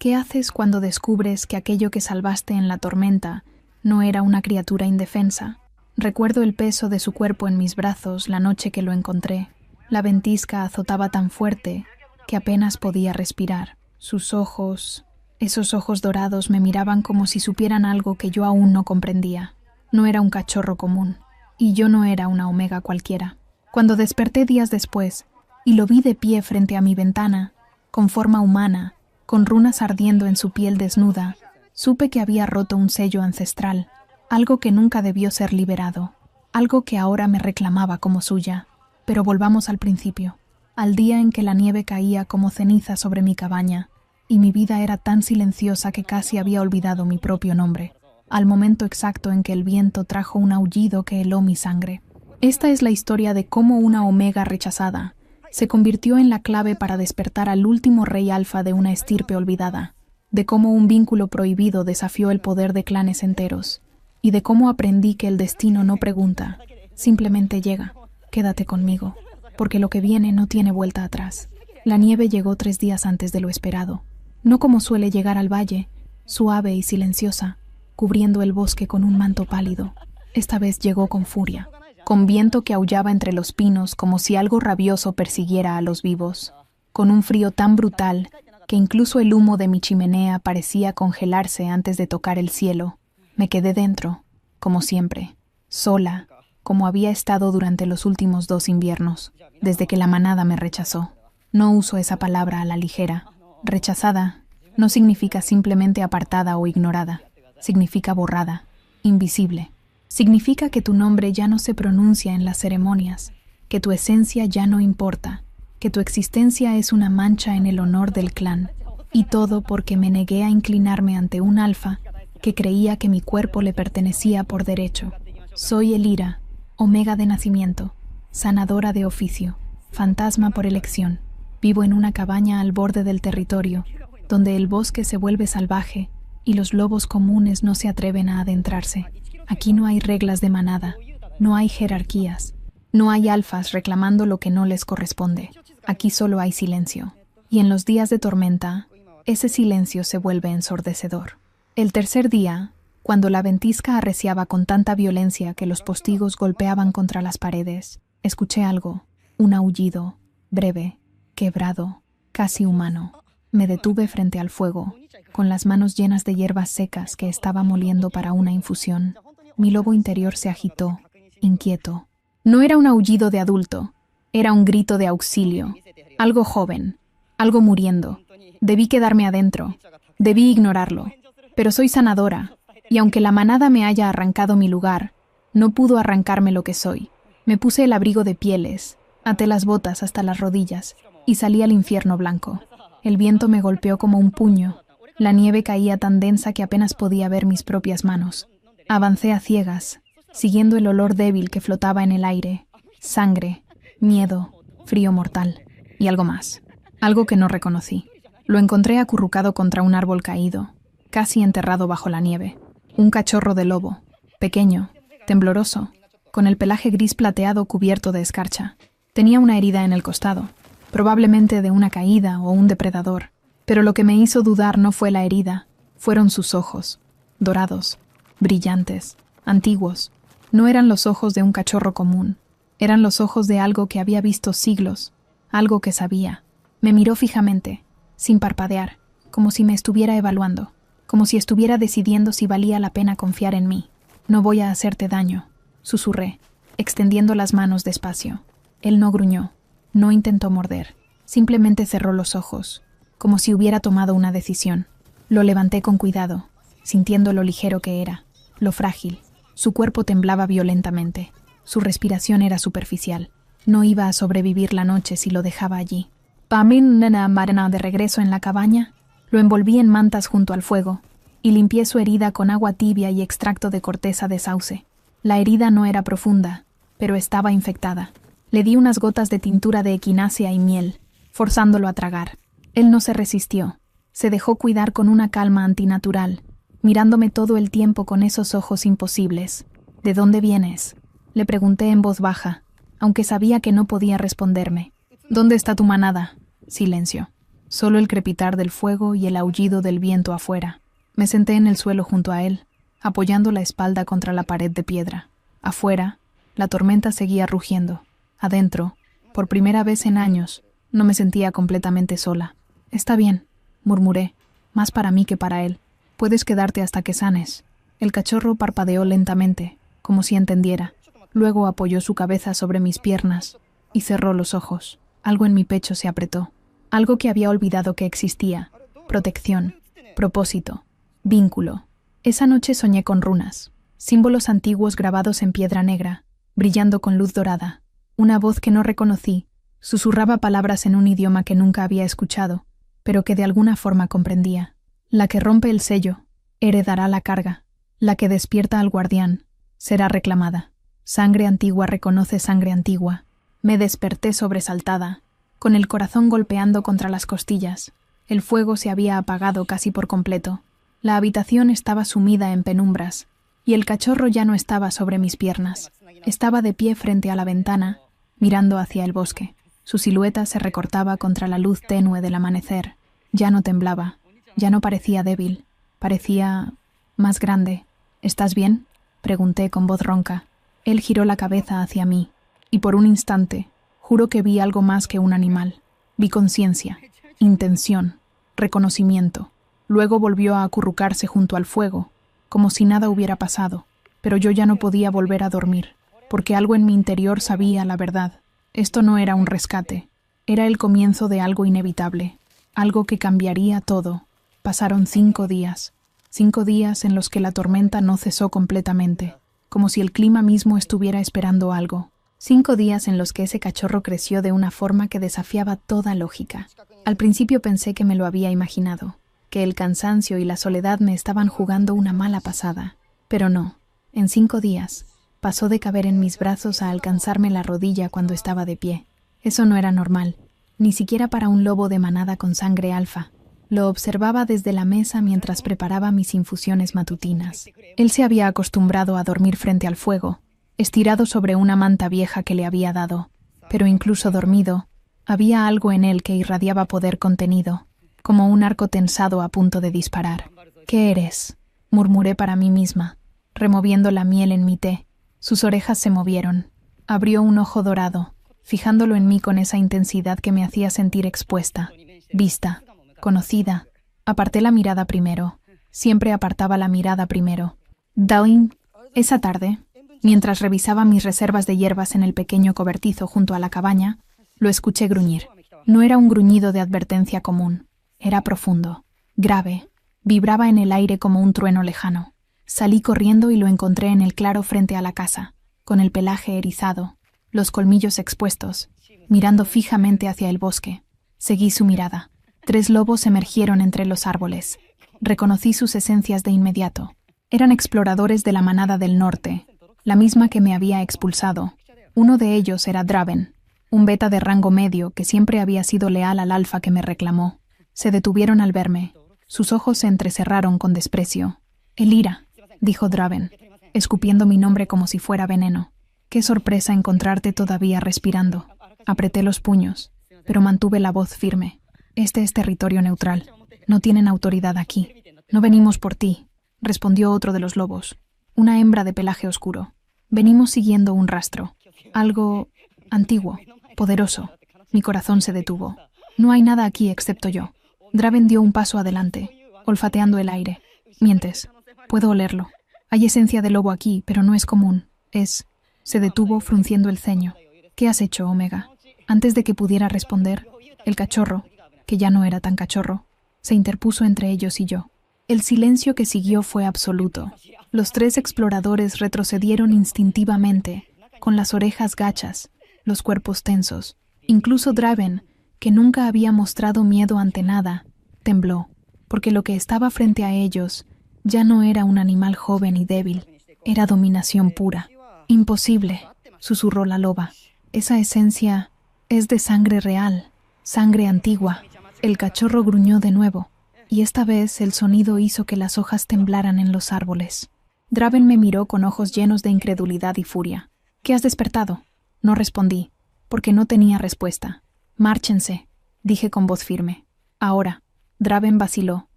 ¿Qué haces cuando descubres que aquello que salvaste en la tormenta no era una criatura indefensa? Recuerdo el peso de su cuerpo en mis brazos la noche que lo encontré. La ventisca azotaba tan fuerte que apenas podía respirar. Sus ojos, esos ojos dorados, me miraban como si supieran algo que yo aún no comprendía. No era un cachorro común, y yo no era una omega cualquiera. Cuando desperté días después y lo vi de pie frente a mi ventana, con forma humana, con runas ardiendo en su piel desnuda, supe que había roto un sello ancestral, algo que nunca debió ser liberado, algo que ahora me reclamaba como suya. Pero volvamos al principio, al día en que la nieve caía como ceniza sobre mi cabaña, y mi vida era tan silenciosa que casi había olvidado mi propio nombre, al momento exacto en que el viento trajo un aullido que heló mi sangre. Esta es la historia de cómo una omega rechazada se convirtió en la clave para despertar al último rey alfa de una estirpe olvidada, de cómo un vínculo prohibido desafió el poder de clanes enteros, y de cómo aprendí que el destino no pregunta, simplemente llega. Quédate conmigo, porque lo que viene no tiene vuelta atrás. La nieve llegó 3 días antes de lo esperado, no como suele llegar al valle, suave y silenciosa, cubriendo el bosque con un manto pálido. Esta vez llegó con furia, con viento que aullaba entre los pinos como si algo rabioso persiguiera a los vivos, con un frío tan brutal que incluso el humo de mi chimenea parecía congelarse antes de tocar el cielo. Me quedé dentro, como siempre, sola, como había estado durante los últimos 2 inviernos, desde que la manada me rechazó. No uso esa palabra a la ligera. Rechazada no significa simplemente apartada o ignorada. Significa borrada, invisible. Significa que tu nombre ya no se pronuncia en las ceremonias, que tu esencia ya no importa, que tu existencia es una mancha en el honor del clan, y todo porque me negué a inclinarme ante un alfa que creía que mi cuerpo le pertenecía por derecho. Soy Elira, omega de nacimiento, sanadora de oficio, fantasma por elección. Vivo en una cabaña al borde del territorio, donde el bosque se vuelve salvaje y los lobos comunes no se atreven a adentrarse. Aquí no hay reglas de manada, no hay jerarquías, no hay alfas reclamando lo que no les corresponde. Aquí solo hay silencio. Y en los días de tormenta, ese silencio se vuelve ensordecedor. El tercer día, cuando la ventisca arreciaba con tanta violencia que los postigos golpeaban contra las paredes, escuché algo, un aullido, breve, quebrado, casi humano. Me detuve frente al fuego, con las manos llenas de hierbas secas que estaba moliendo para una infusión. Mi lobo interior se agitó, inquieto. No era un aullido de adulto, era un grito de auxilio. Algo joven, algo muriendo. Debí quedarme adentro, debí ignorarlo. Pero soy sanadora, y aunque la manada me haya arrancado mi lugar, no pudo arrancarme lo que soy. Me puse el abrigo de pieles, até las botas hasta las rodillas, y salí al infierno blanco. El viento me golpeó como un puño. La nieve caía tan densa que apenas podía ver mis propias manos. Avancé a ciegas, siguiendo el olor débil que flotaba en el aire. Sangre, miedo, frío mortal, y algo más. Algo que no reconocí. Lo encontré acurrucado contra un árbol caído, casi enterrado bajo la nieve. Un cachorro de lobo, pequeño, tembloroso, con el pelaje gris plateado cubierto de escarcha. Tenía una herida en el costado, probablemente de una caída o un depredador. Pero lo que me hizo dudar no fue la herida, fueron sus ojos, dorados, brillantes, antiguos. No eran los ojos de un cachorro común, eran los ojos de algo que había visto siglos, algo que sabía. Me miró fijamente, sin parpadear, como si me estuviera evaluando, como si estuviera decidiendo si valía la pena confiar en mí. No voy a hacerte daño, susurré, extendiendo las manos despacio. Él no gruñó, no intentó morder, simplemente cerró los ojos, como si hubiera tomado una decisión. Lo levanté con cuidado, sintiendo lo ligero que era, lo frágil. Su cuerpo temblaba violentamente, su respiración era superficial. No iba a sobrevivir la noche si lo dejaba allí. De regreso en la cabaña, lo envolví en mantas junto al fuego y limpié su herida con agua tibia y extracto de corteza de sauce. La herida no era profunda, pero estaba infectada. Le di unas gotas de tintura de equinácea y miel, forzándolo a tragar. Él no se resistió. Se dejó cuidar con una calma antinatural, mirándome todo el tiempo con esos ojos imposibles. ¿De dónde vienes?, le pregunté en voz baja, aunque sabía que no podía responderme. ¿Dónde está tu manada? Silencio. solo el crepitar del fuego y el aullido del viento afuera. Me senté en el suelo junto a él, apoyando la espalda contra la pared de piedra. Afuera, la tormenta seguía rugiendo. Adentro, por primera vez en años, no me sentía completamente sola. «Está bien», murmuré, más para mí que para él. «Puedes quedarte hasta que sanes». El cachorro parpadeó lentamente, como si entendiera. Luego apoyó su cabeza sobre mis piernas y cerró los ojos. Algo en mi pecho se apretó. Algo que había olvidado que existía. Protección, propósito, vínculo. Esa noche soñé con runas, símbolos antiguos grabados en piedra negra, brillando con luz dorada. Una voz que no reconocí susurraba palabras en un idioma que nunca había escuchado, pero que de alguna forma comprendía. La que rompe el sello heredará la carga. La que despierta al guardián será reclamada. Sangre antigua reconoce sangre antigua. Me desperté sobresaltada, con el corazón golpeando contra las costillas. El fuego se había apagado casi por completo. La habitación estaba sumida en penumbras, y el cachorro ya no estaba sobre mis piernas. Estaba de pie frente a la ventana, mirando hacia el bosque. Su silueta se recortaba contra la luz tenue del amanecer. Ya no temblaba, ya no parecía débil, parecía más grande. «¿Estás bien?», pregunté con voz ronca. Él giró la cabeza hacia mí, y por un instante, juro que vi algo más que un animal. Vi conciencia, intención, reconocimiento. Luego volvió a acurrucarse junto al fuego, como si nada hubiera pasado, pero yo ya no podía volver a dormir, porque algo en mi interior sabía la verdad. Esto no era un rescate, era el comienzo de algo inevitable, algo que cambiaría todo. Pasaron 5 días. 5 días en los que la tormenta no cesó completamente, como si el clima mismo estuviera esperando algo. 5 días en los que ese cachorro creció de una forma que desafiaba toda lógica. Al principio pensé que me lo había imaginado, que el cansancio y la soledad me estaban jugando una mala pasada. Pero no. En 5 días, pasó de caber en mis brazos a alcanzarme la rodilla cuando estaba de pie. Eso no era normal, ni siquiera para un lobo de manada con sangre alfa. Lo observaba desde la mesa mientras preparaba mis infusiones matutinas. Él se había acostumbrado a dormir frente al fuego, estirado sobre una manta vieja que le había dado. Pero incluso dormido, había algo en él que irradiaba poder contenido, como un arco tensado a punto de disparar. «¿Qué eres?», murmuré para mí misma, removiendo la miel en mi té. Sus orejas se movieron. Abrió un ojo dorado, fijándolo en mí con esa intensidad que me hacía sentir expuesta, vista, conocida. Aparté la mirada primero. Siempre apartaba la mirada primero. «Darling», esa tarde, mientras revisaba mis reservas de hierbas en el pequeño cobertizo junto a la cabaña, lo escuché gruñir. No era un gruñido de advertencia común. Era profundo, grave, vibraba en el aire como un trueno lejano. Salí corriendo y lo encontré en el claro frente a la casa, con el pelaje erizado, los colmillos expuestos, mirando fijamente hacia el bosque. Seguí su mirada. 3 lobos emergieron entre los árboles. Reconocí sus esencias de inmediato. Eran exploradores de la manada del norte, la misma que me había expulsado. Uno de ellos era Draven, un beta de rango medio que siempre había sido leal al alfa que me reclamó. Se detuvieron al verme. Sus ojos se entrecerraron con desprecio. «Elira», dijo Draven, escupiendo mi nombre como si fuera veneno. «Qué sorpresa encontrarte todavía respirando». Apreté los puños, pero mantuve la voz firme. «Este es territorio neutral. No tienen autoridad aquí. No venimos por ti», respondió otro de los lobos, una hembra de pelaje oscuro. «Venimos siguiendo un rastro. Algo antiguo, poderoso». Mi corazón se detuvo. «No hay nada aquí excepto yo». Draven dio un paso adelante, olfateando el aire. «Mientes. Puedo olerlo. Hay esencia de lobo aquí, pero no es común. Es...». Se detuvo frunciendo el ceño. «¿Qué has hecho, Omega?». Antes de que pudiera responder, el cachorro, que ya no era tan cachorro, se interpuso entre ellos y yo. El silencio que siguió fue absoluto. Los 3 exploradores retrocedieron instintivamente, con las orejas gachas, los cuerpos tensos. Incluso Draven, que nunca había mostrado miedo ante nada, tembló, porque lo que estaba frente a ellos ya no era un animal joven y débil, era dominación pura. «Imposible», susurró la loba. «Esa esencia es de sangre real, sangre antigua». El cachorro gruñó de nuevo, y esta vez el sonido hizo que las hojas temblaran en los árboles. Draven me miró con ojos llenos de incredulidad y furia. «¿Qué has despertado?». No respondí, porque no tenía respuesta. «Márchense», dije con voz firme. Ahora, Draven vaciló,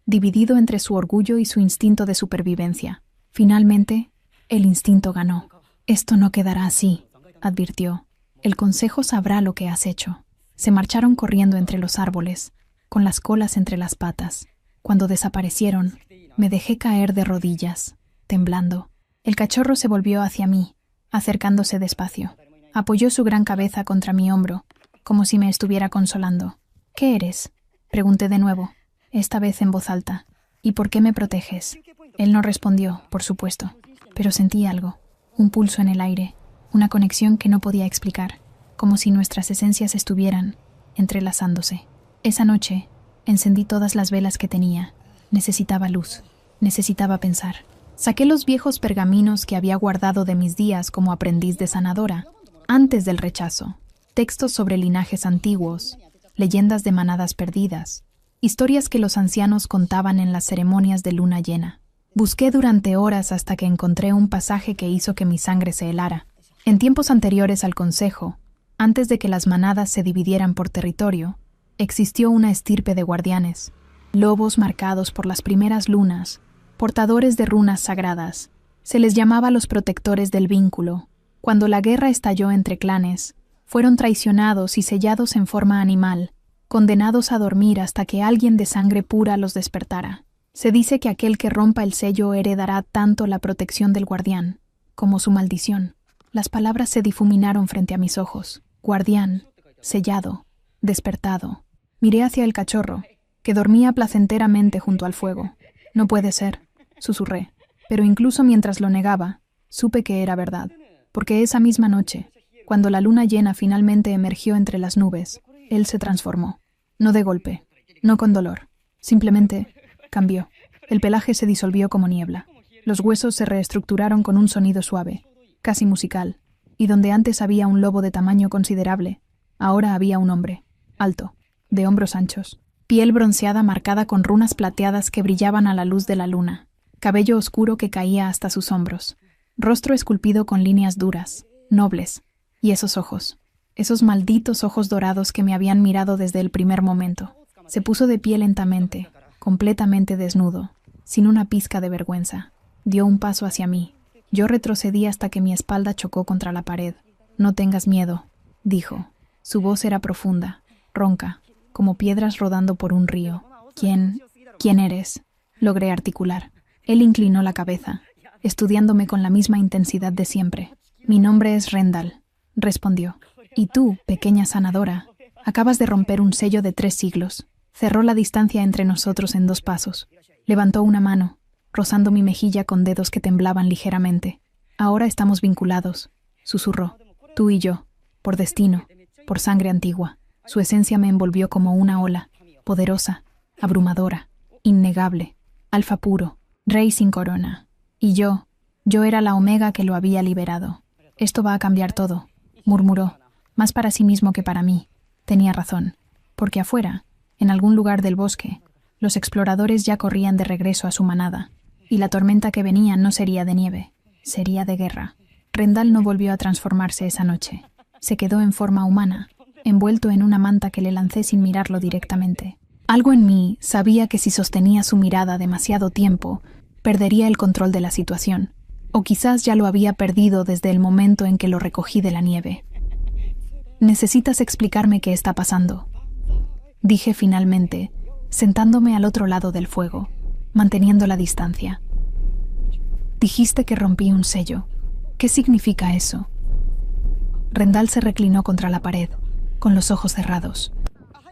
dividido entre su orgullo y su instinto de supervivencia. Finalmente, el instinto ganó. Esto no quedará así, advirtió. El consejo sabrá lo que has hecho. Se marcharon corriendo entre los árboles, con las colas entre las patas. Cuando desaparecieron, me dejé caer de rodillas, temblando. El cachorro se volvió hacia mí, acercándose despacio. Apoyó su gran cabeza contra mi hombro, como si me estuviera consolando. ¿Qué eres?, pregunté de nuevo, esta vez en voz alta. ¿Y por qué me proteges? Él no respondió, por supuesto, pero sentí algo, un pulso en el aire, una conexión que no podía explicar, como si nuestras esencias estuvieran entrelazándose. Esa noche, encendí todas las velas que tenía. Necesitaba luz, necesitaba pensar. Saqué los viejos pergaminos que había guardado de mis días como aprendiz de sanadora, antes del rechazo. Textos sobre linajes antiguos, leyendas de manadas perdidas, historias que los ancianos contaban en las ceremonias de luna llena. Busqué durante horas hasta que encontré un pasaje que hizo que mi sangre se helara. En tiempos anteriores al consejo, antes de que las manadas se dividieran por territorio, existió una estirpe de guardianes, lobos marcados por las primeras lunas, portadores de runas sagradas. Se les llamaba los protectores del vínculo. Cuando la guerra estalló entre clanes, fueron traicionados y sellados en forma animal, condenados a dormir hasta que alguien de sangre pura los despertara. Se dice que aquel que rompa el sello heredará tanto la protección del guardián como su maldición. Las palabras se difuminaron frente a mis ojos. Guardián, sellado, despertado. Miré hacia el cachorro, que dormía placenteramente junto al fuego. No puede ser, susurré, pero incluso mientras lo negaba, supe que era verdad, porque esa misma noche, cuando la luna llena finalmente emergió entre las nubes, él se transformó. No de golpe, no con dolor, simplemente cambió. El pelaje se disolvió como niebla. Los huesos se reestructuraron con un sonido suave, casi musical, y donde antes había un lobo de tamaño considerable, ahora había un hombre, alto, de hombros anchos, piel bronceada marcada con runas plateadas que brillaban a la luz de la luna, cabello oscuro que caía hasta sus hombros, rostro esculpido con líneas duras, nobles, y esos ojos, esos malditos ojos dorados que me habían mirado desde el primer momento. Se puso de pie lentamente, completamente desnudo, sin una pizca de vergüenza. Dio un paso hacia mí. Yo retrocedí hasta que mi espalda chocó contra la pared. «No tengas miedo», dijo. Su voz era profunda, ronca, como piedras rodando por un río. ¿Quién eres?», logré articular. Él inclinó la cabeza, estudiándome con la misma intensidad de siempre. «Mi nombre es Rendal», respondió. «Y tú, pequeña sanadora, acabas de romper un sello de 3 siglos». Cerró la distancia entre nosotros en 2 pasos. Levantó una mano, rozando mi mejilla con dedos que temblaban ligeramente. «Ahora estamos vinculados», susurró. «Tú y yo, por destino, por sangre antigua». Su esencia me envolvió como una ola, poderosa, abrumadora, innegable, alfa puro, rey sin corona. Y yo era la omega que lo había liberado. «Esto va a cambiar todo», murmuró, más para sí mismo que para mí. Tenía razón, porque afuera, en algún lugar del bosque, los exploradores ya corrían de regreso a su manada, y la tormenta que venía no sería de nieve, sería de guerra. Rendal no volvió a transformarse esa noche. Se quedó en forma humana, envuelto en una manta que le lancé sin mirarlo directamente. Algo en mí sabía que si sostenía su mirada demasiado tiempo, perdería el control de la situación, o quizás ya lo había perdido desde el momento en que lo recogí de la nieve. «Necesitas explicarme qué está pasando», dije finalmente, sentándome al otro lado del fuego, manteniendo la distancia. «Dijiste que rompí un sello. ¿Qué significa eso?». Rendal se reclinó contra la pared, con los ojos cerrados.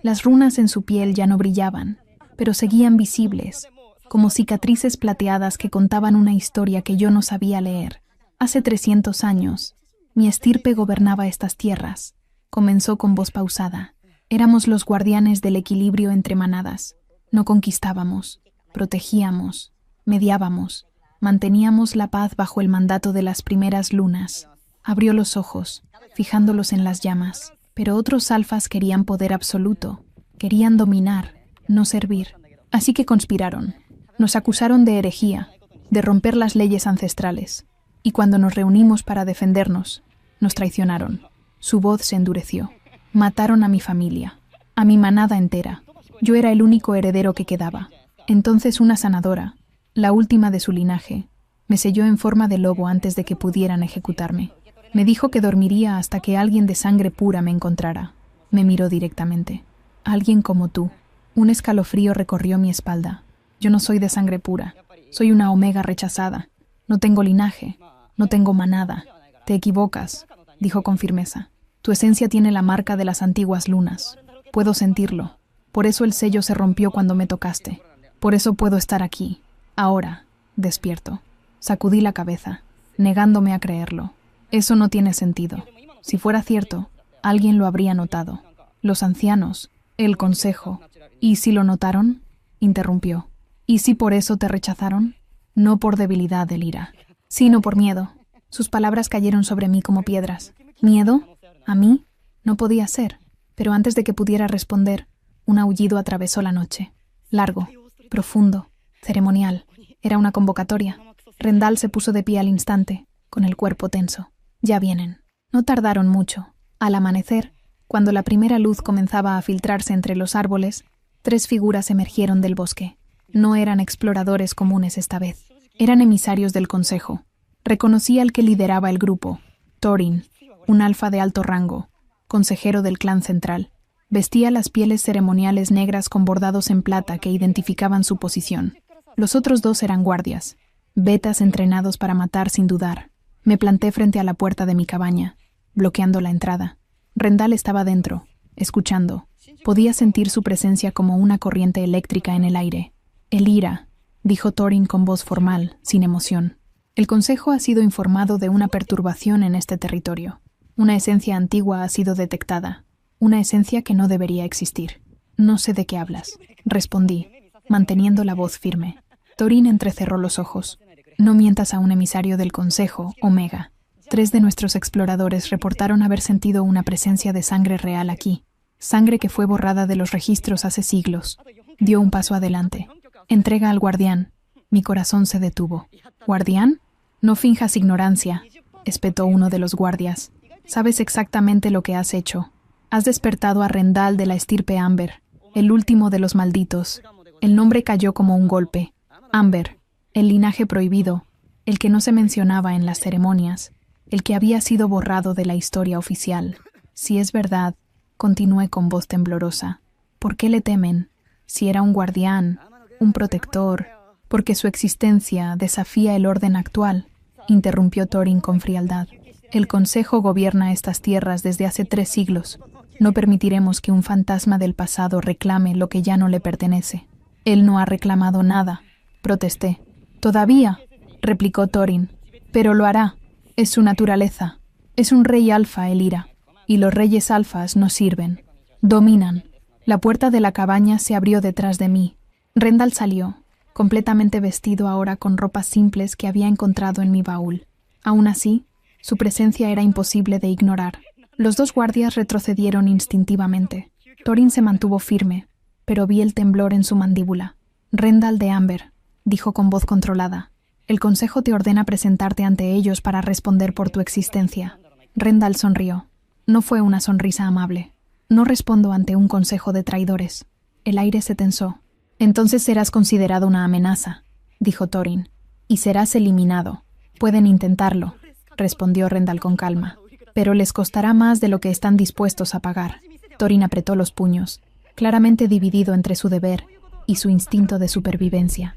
Las runas en su piel ya no brillaban, pero seguían visibles, como cicatrices plateadas que contaban una historia que yo no sabía leer. «Hace 300 años, mi estirpe gobernaba estas tierras», comenzó con voz pausada. «Éramos los guardianes del equilibrio entre manadas. No conquistábamos, protegíamos, mediábamos, manteníamos la paz bajo el mandato de las primeras lunas». Abrió los ojos, fijándolos en las llamas. Pero otros alfas querían poder absoluto, querían dominar, no servir. Así que conspiraron. Nos acusaron de herejía, de romper las leyes ancestrales. Y cuando nos reunimos para defendernos, nos traicionaron. Su voz se endureció. «Mataron a mi familia, a mi manada entera. Yo era el único heredero que quedaba. Entonces una sanadora, la última de su linaje, me selló en forma de lobo antes de que pudieran ejecutarme. Me dijo que dormiría hasta que alguien de sangre pura me encontrara. Me miró directamente. Alguien como tú. Un escalofrío recorrió mi espalda. Yo no soy de sangre pura. Soy una omega rechazada. No tengo linaje. No tengo manada. Te equivocas, dijo con firmeza. Tu esencia tiene la marca de las antiguas lunas. Puedo sentirlo. Por eso el sello se rompió cuando me tocaste. Por eso puedo estar aquí, ahora, despierto. Sacudí la cabeza, negándome a creerlo. Eso no tiene sentido. Si fuera cierto, alguien lo habría notado. Los ancianos, el consejo. ¿Y si lo notaron? Interrumpió. ¿Y si por eso te rechazaron? No por debilidad de ira, sino por miedo. Sus palabras cayeron sobre mí como piedras. ¿Miedo? ¿A mí? No podía ser. Pero antes de que pudiera responder, un aullido atravesó la noche. Largo, profundo, ceremonial. Era una convocatoria. Rendal se puso de pie al instante, con el cuerpo tenso. Ya vienen. No tardaron mucho. Al amanecer, cuando la primera luz comenzaba a filtrarse entre los árboles, 3 figuras emergieron del bosque. No eran exploradores comunes esta vez. Eran emisarios del consejo. Reconocí al que lideraba el grupo, Thorin, un alfa de alto rango, consejero del clan central. Vestía las pieles ceremoniales negras con bordados en plata que identificaban su posición. Los otros 2 eran guardias, betas entrenados para matar sin dudar. Me planté frente a la puerta de mi cabaña, bloqueando la entrada. Rendal estaba dentro, escuchando. Podía sentir su presencia como una corriente eléctrica en el aire. El ira, dijo Thorin con voz formal, sin emoción. El consejo ha sido informado de una perturbación en este territorio. Una esencia antigua ha sido detectada. Una esencia que no debería existir. No sé de qué hablas, respondí, manteniendo la voz firme. Thorin entrecerró los ojos. No mientas a un emisario del consejo, Omega. 3 de nuestros exploradores reportaron haber sentido una presencia de sangre real aquí. Sangre que fue borrada de los registros hace siglos. Dio un paso adelante. Entrega al guardián. Mi corazón se detuvo. ¿Guardián? No finjas ignorancia, espetó uno de los guardias. Sabes exactamente lo que has hecho. Has despertado a Rendal de la estirpe Amber, el último de los malditos. El nombre cayó como un golpe. Amber, el linaje prohibido, el que no se mencionaba en las ceremonias, el que había sido borrado de la historia oficial. Si es verdad, continué con voz temblorosa, ¿por qué le temen? Si era un guardián, un protector, porque su existencia desafía el orden actual, interrumpió Thorin con frialdad. El Consejo gobierna estas tierras desde hace 3 siglos. No permitiremos que un fantasma del pasado reclame lo que ya no le pertenece. Él no ha reclamado nada, protesté. Todavía, replicó Thorin, pero lo hará. Es su naturaleza. Es un rey alfa el ira, y los reyes alfas no sirven. Dominan. La puerta de la cabaña se abrió detrás de mí. Rendal salió, completamente vestido ahora con ropas simples que había encontrado en mi baúl. Aún así, su presencia era imposible de ignorar. Los 2 guardias retrocedieron instintivamente. Thorin se mantuvo firme, pero vi el temblor en su mandíbula. Rendal de Amber, dijo con voz controlada. El consejo te ordena presentarte ante ellos para responder por tu existencia. Rendal sonrió. No fue una sonrisa amable. No respondo ante un consejo de traidores. El aire se tensó. Entonces serás considerado una amenaza, dijo Thorin, y serás eliminado. Pueden intentarlo, respondió Rendal con calma, pero les costará más de lo que están dispuestos a pagar. Thorin apretó los puños, claramente dividido entre su deber y su instinto de supervivencia.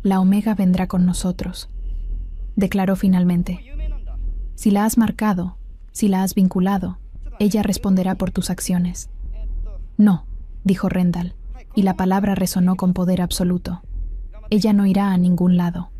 La Omega vendrá con nosotros, declaró finalmente. Si la has marcado, si la has vinculado, ella responderá por tus acciones. No, dijo Rendal, y la palabra resonó con poder absoluto. Ella no irá a ningún lado.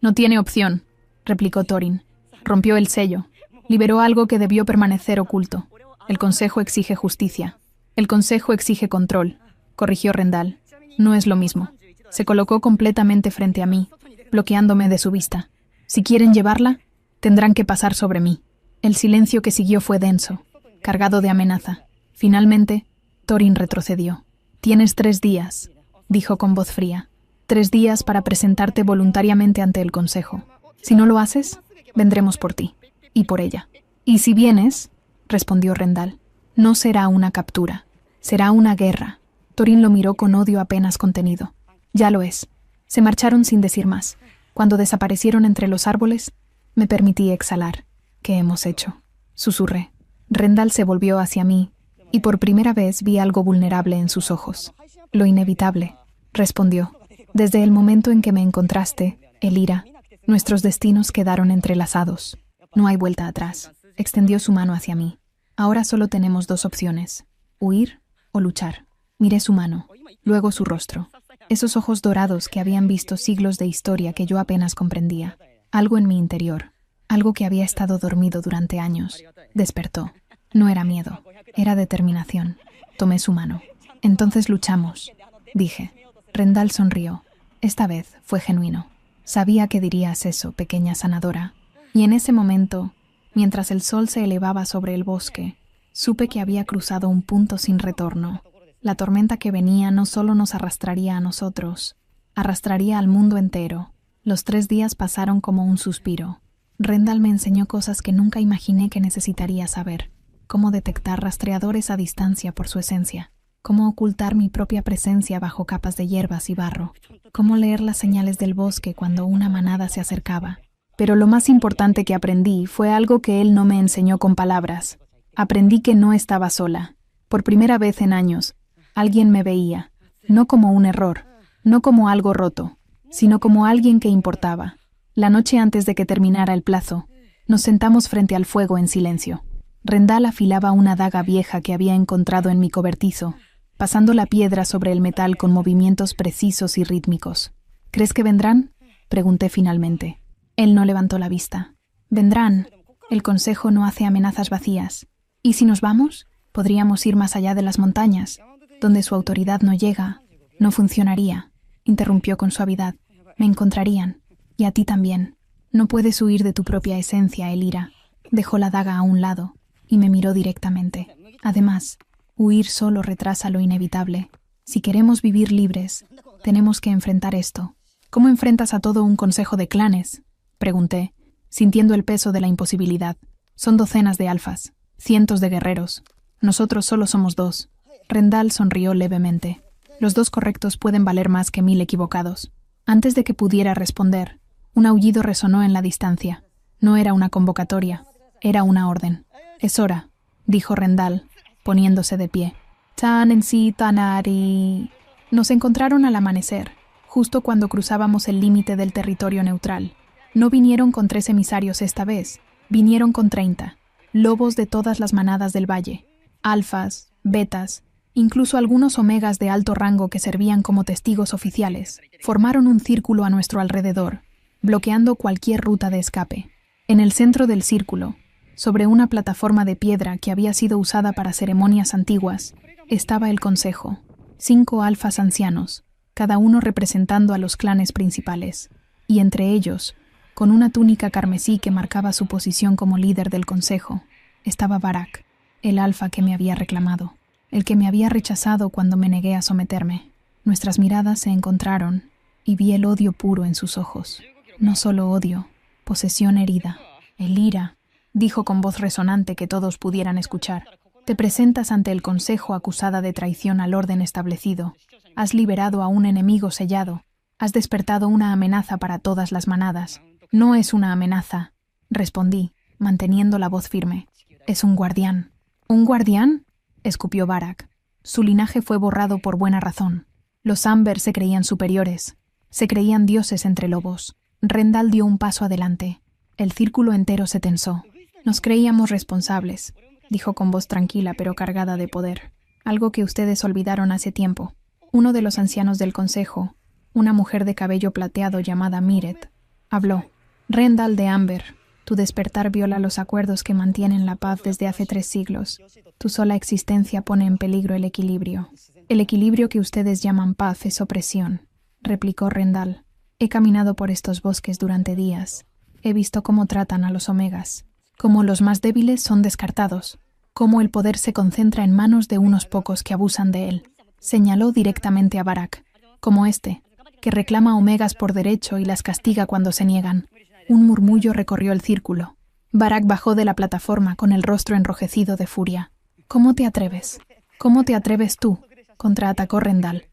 No tiene opción, replicó Thorin. Rompió el sello. Liberó algo que debió permanecer oculto. El Consejo exige justicia. El Consejo exige control, corrigió Rendal. No es lo mismo. Se colocó completamente frente a mí, bloqueándome de su vista. Si quieren llevarla, tendrán que pasar sobre mí. El silencio que siguió fue denso, cargado de amenaza. Finalmente, Thorin retrocedió. Tienes 3 días, dijo con voz fría. 3 días para presentarte voluntariamente ante el Consejo. Si no lo haces, vendremos por ti y por ella. Y si vienes, respondió Rendal, no será una captura, será una guerra. Thorin lo miró con odio apenas contenido. Ya lo es. Se marcharon sin decir más. Cuando desaparecieron entre los árboles, me permití exhalar. ¿Qué hemos hecho?, susurré. Rendal se volvió hacia mí, y por primera vez vi algo vulnerable en sus ojos. Lo inevitable, respondió. Desde el momento en que me encontraste, Elira, nuestros destinos quedaron entrelazados. No hay vuelta atrás. Extendió su mano hacia mí. Ahora solo tenemos dos opciones: huir o luchar. Miré su mano, luego su rostro. Esos ojos dorados que habían visto siglos de historia que yo apenas comprendía. Algo en mi interior, algo que había estado dormido durante años, despertó. No era miedo, era determinación. Tomé su mano. Entonces luchamos, dije. Rendal sonrió. Esta vez fue genuino. Sabía que dirías eso, pequeña sanadora. Y en ese momento, mientras el sol se elevaba sobre el bosque, supe que había cruzado un punto sin retorno. La tormenta que venía no solo nos arrastraría a nosotros, arrastraría al mundo entero. Los 3 días pasaron como un suspiro. Rendal me enseñó cosas que nunca imaginé que necesitaría saber. Cómo detectar rastreadores a distancia por su esencia. Cómo ocultar mi propia presencia bajo capas de hierbas y barro. Cómo leer las señales del bosque cuando una manada se acercaba. Pero lo más importante que aprendí fue algo que él no me enseñó con palabras. Aprendí que no estaba sola. Por primera vez en años, alguien me veía, no como un error, no como algo roto, sino como alguien que importaba. La noche antes de que terminara el plazo, nos sentamos frente al fuego en silencio. Rendal afilaba una daga vieja que había encontrado en mi cobertizo, pasando la piedra sobre el metal con movimientos precisos y rítmicos. ¿Crees que vendrán?, pregunté finalmente. Él no levantó la vista. Vendrán. El consejo no hace amenazas vacías. ¿Y si nos vamos? Podríamos ir más allá de las montañas, donde su autoridad no llega. No funcionaría, interrumpió con suavidad. Me encontrarían. Y a ti también. No puedes huir de tu propia esencia, Elira. Dejó la daga a un lado y me miró directamente. Además, huir solo retrasa lo inevitable. Si queremos vivir libres, tenemos que enfrentar esto. ¿Cómo enfrentas a todo un consejo de clanes?, pregunté, sintiendo el peso de la imposibilidad. Son docenas de alfas, cientos de guerreros. Nosotros solo somos 2. Rendal sonrió levemente. Los 2 correctos pueden valer más que 1000 equivocados. Antes de que pudiera responder, un aullido resonó en la distancia. No era una convocatoria, era una orden. Es hora, dijo Rendal, poniéndose de pie. Tan en sí, Tanari. Nos encontraron al amanecer, justo cuando cruzábamos el límite del territorio neutral. No vinieron con 3 emisarios esta vez, vinieron con 30, lobos de todas las manadas del valle, alfas, betas, incluso algunos omegas de alto rango que servían como testigos oficiales. Formaron un círculo a nuestro alrededor, bloqueando cualquier ruta de escape. En el centro del círculo, sobre una plataforma de piedra que había sido usada para ceremonias antiguas, estaba el consejo, 5 alfas ancianos, cada uno representando a los clanes principales, y entre ellos, con una túnica carmesí que marcaba su posición como líder del consejo, estaba Barak, el alfa que me había reclamado, el que me había rechazado cuando me negué a someterme. Nuestras miradas se encontraron y vi el odio puro en sus ojos. No solo odio, posesión herida. Elira, dijo con voz resonante que todos pudieran escuchar. Te presentas ante el consejo acusada de traición al orden establecido. Has liberado a un enemigo sellado. Has despertado una amenaza para todas las manadas. No es una amenaza, respondí, manteniendo la voz firme. Es un guardián. ¿Un guardián?, escupió Barak. Su linaje fue borrado por buena razón. Los Amber se creían superiores. Se creían dioses entre lobos. Rendal dio un paso adelante. El círculo entero se tensó. Nos creíamos responsables, dijo con voz tranquila pero cargada de poder. Algo que ustedes olvidaron hace tiempo. Uno de los ancianos del consejo, una mujer de cabello plateado llamada Miret, habló. Rendal de Amber, tu despertar viola los acuerdos que mantienen la paz desde hace 3 siglos. Tu sola existencia pone en peligro el equilibrio. El equilibrio que ustedes llaman paz es opresión, replicó Rendal. He caminado por estos bosques durante días. He visto cómo tratan a los omegas, cómo los más débiles son descartados, cómo el poder se concentra en manos de unos pocos que abusan de él. Señaló directamente a Barak, como este, que reclama omegas por derecho y las castiga cuando se niegan. Un murmullo recorrió el círculo. Barak bajó de la plataforma con el rostro enrojecido de furia. ¿Cómo te atreves? ¿Cómo te atreves tú? contraatacó Rendal.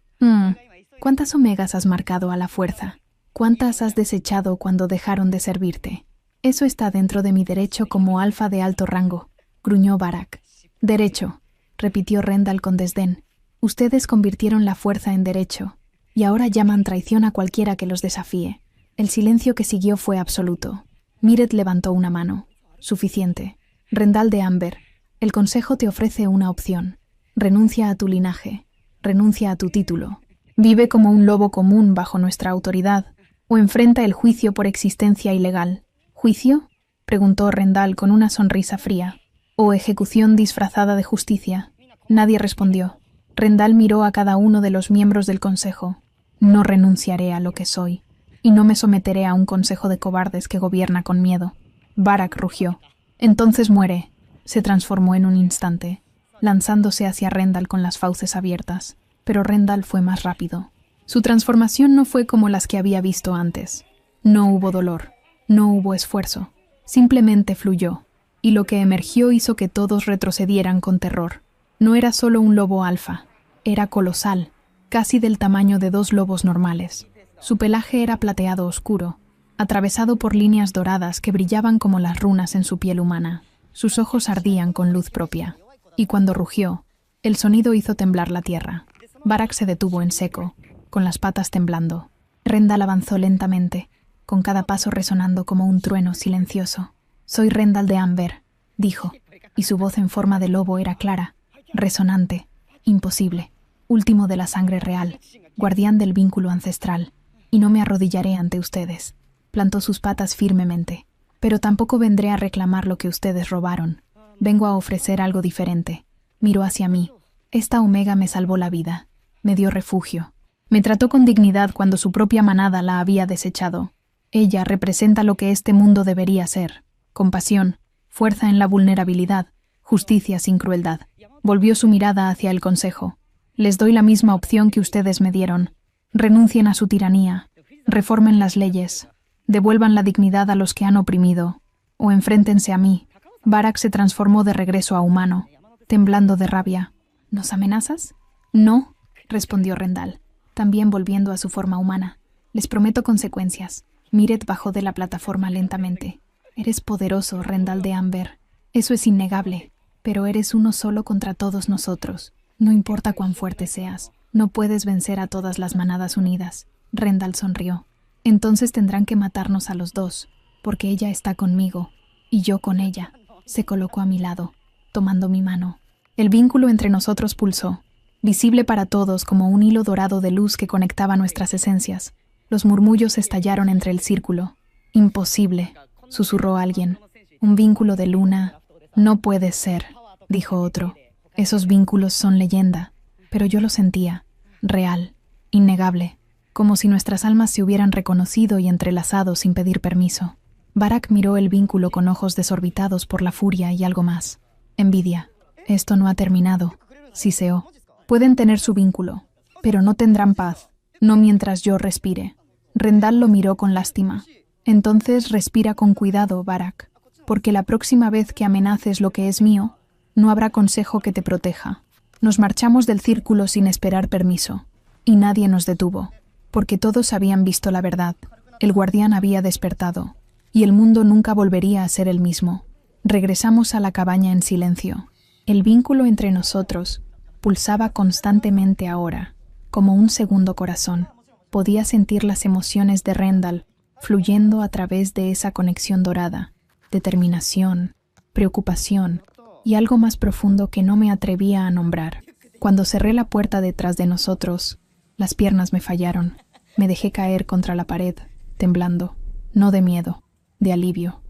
¿Cuántas omegas has marcado a la fuerza? ¿Cuántas has desechado cuando dejaron de servirte? Eso está dentro de mi derecho como alfa de alto rango, gruñó Barak. Derecho, repitió Rendal con desdén. Ustedes convirtieron la fuerza en derecho, y ahora llaman traición a cualquiera que los desafíe. El silencio que siguió fue absoluto. Miret levantó una mano. Suficiente. Rendal de Amber, el Consejo te ofrece una opción. Renuncia a tu linaje, renuncia a tu título. Vive como un lobo común bajo nuestra autoridad, o enfrenta el juicio por existencia ilegal. ¿Juicio?, preguntó Rendal con una sonrisa fría. ¿O ejecución disfrazada de justicia? Nadie respondió. Rendal miró a cada uno de los miembros del Consejo. No renunciaré a lo que soy, y no me someteré a un consejo de cobardes que gobierna con miedo. Barak rugió. Entonces muere. Se transformó en un instante, lanzándose hacia Rendal con las fauces abiertas. Pero Rendal fue más rápido. Su transformación no fue como las que había visto antes. No hubo dolor, no hubo esfuerzo. Simplemente fluyó, y lo que emergió hizo que todos retrocedieran con terror. No era solo un lobo alfa, era colosal, casi del tamaño de 2 lobos normales. Su pelaje era plateado oscuro, atravesado por líneas doradas que brillaban como las runas en su piel humana. Sus ojos ardían con luz propia, y cuando rugió, el sonido hizo temblar la tierra. Barak se detuvo en seco, con las patas temblando. Rendal avanzó lentamente, con cada paso resonando como un trueno silencioso. «Soy Rendal de Amber», dijo, y su voz en forma de lobo era clara, resonante, imposible, último de la sangre real, guardián del vínculo ancestral, y no me arrodillaré ante ustedes. Plantó sus patas firmemente. Pero tampoco vendré a reclamar lo que ustedes robaron. Vengo a ofrecer algo diferente. Miró hacia mí. Esta omega me salvó la vida. Me dio refugio. Me trató con dignidad cuando su propia manada la había desechado. Ella representa lo que este mundo debería ser. Compasión, fuerza en la vulnerabilidad, justicia sin crueldad. Volvió su mirada hacia el Consejo. Les doy la misma opción que ustedes me dieron. Renuncien a su tiranía. Reformen las leyes. Devuelvan la dignidad a los que han oprimido, o enfréntense a mí. Barak se transformó de regreso a humano, temblando de rabia. ¿Nos amenazas? No, respondió Rendal, también volviendo a su forma humana. Les prometo consecuencias. Miret bajó de la plataforma lentamente. Eres poderoso, Rendal de Amber. Eso es innegable, pero eres uno solo contra todos nosotros. No importa cuán fuerte seas, no puedes vencer a todas las manadas unidas. Rendal sonrió. Entonces tendrán que matarnos a los dos, porque ella está conmigo, y yo con ella. Se colocó a mi lado, tomando mi mano. El vínculo entre nosotros pulsó, visible para todos como un hilo dorado de luz que conectaba nuestras esencias. Los murmullos estallaron entre el círculo. Imposible, susurró alguien. Un vínculo de luna. No puede ser, dijo otro. Esos vínculos son leyenda, pero yo lo sentía, real, innegable. Como si nuestras almas se hubieran reconocido y entrelazado sin pedir permiso. Barak miró el vínculo con ojos desorbitados por la furia y algo más. Envidia. Esto no ha terminado, siseó. Pueden tener su vínculo, pero no tendrán paz, no mientras yo respire. Rendal lo miró con lástima. Entonces respira con cuidado, Barak, porque la próxima vez que amenaces lo que es mío, no habrá consejo que te proteja. Nos marchamos del círculo sin esperar permiso, y nadie nos detuvo. Porque todos habían visto la verdad. El guardián había despertado, y el mundo nunca volvería a ser el mismo. Regresamos a la cabaña en silencio. El vínculo entre nosotros pulsaba constantemente ahora, como un segundo corazón. Podía sentir las emociones de Rendal fluyendo a través de esa conexión dorada, determinación, preocupación y algo más profundo que no me atrevía a nombrar. Cuando cerré la puerta detrás de nosotros, las piernas me fallaron. Me dejé caer contra la pared, temblando, no de miedo, de alivio,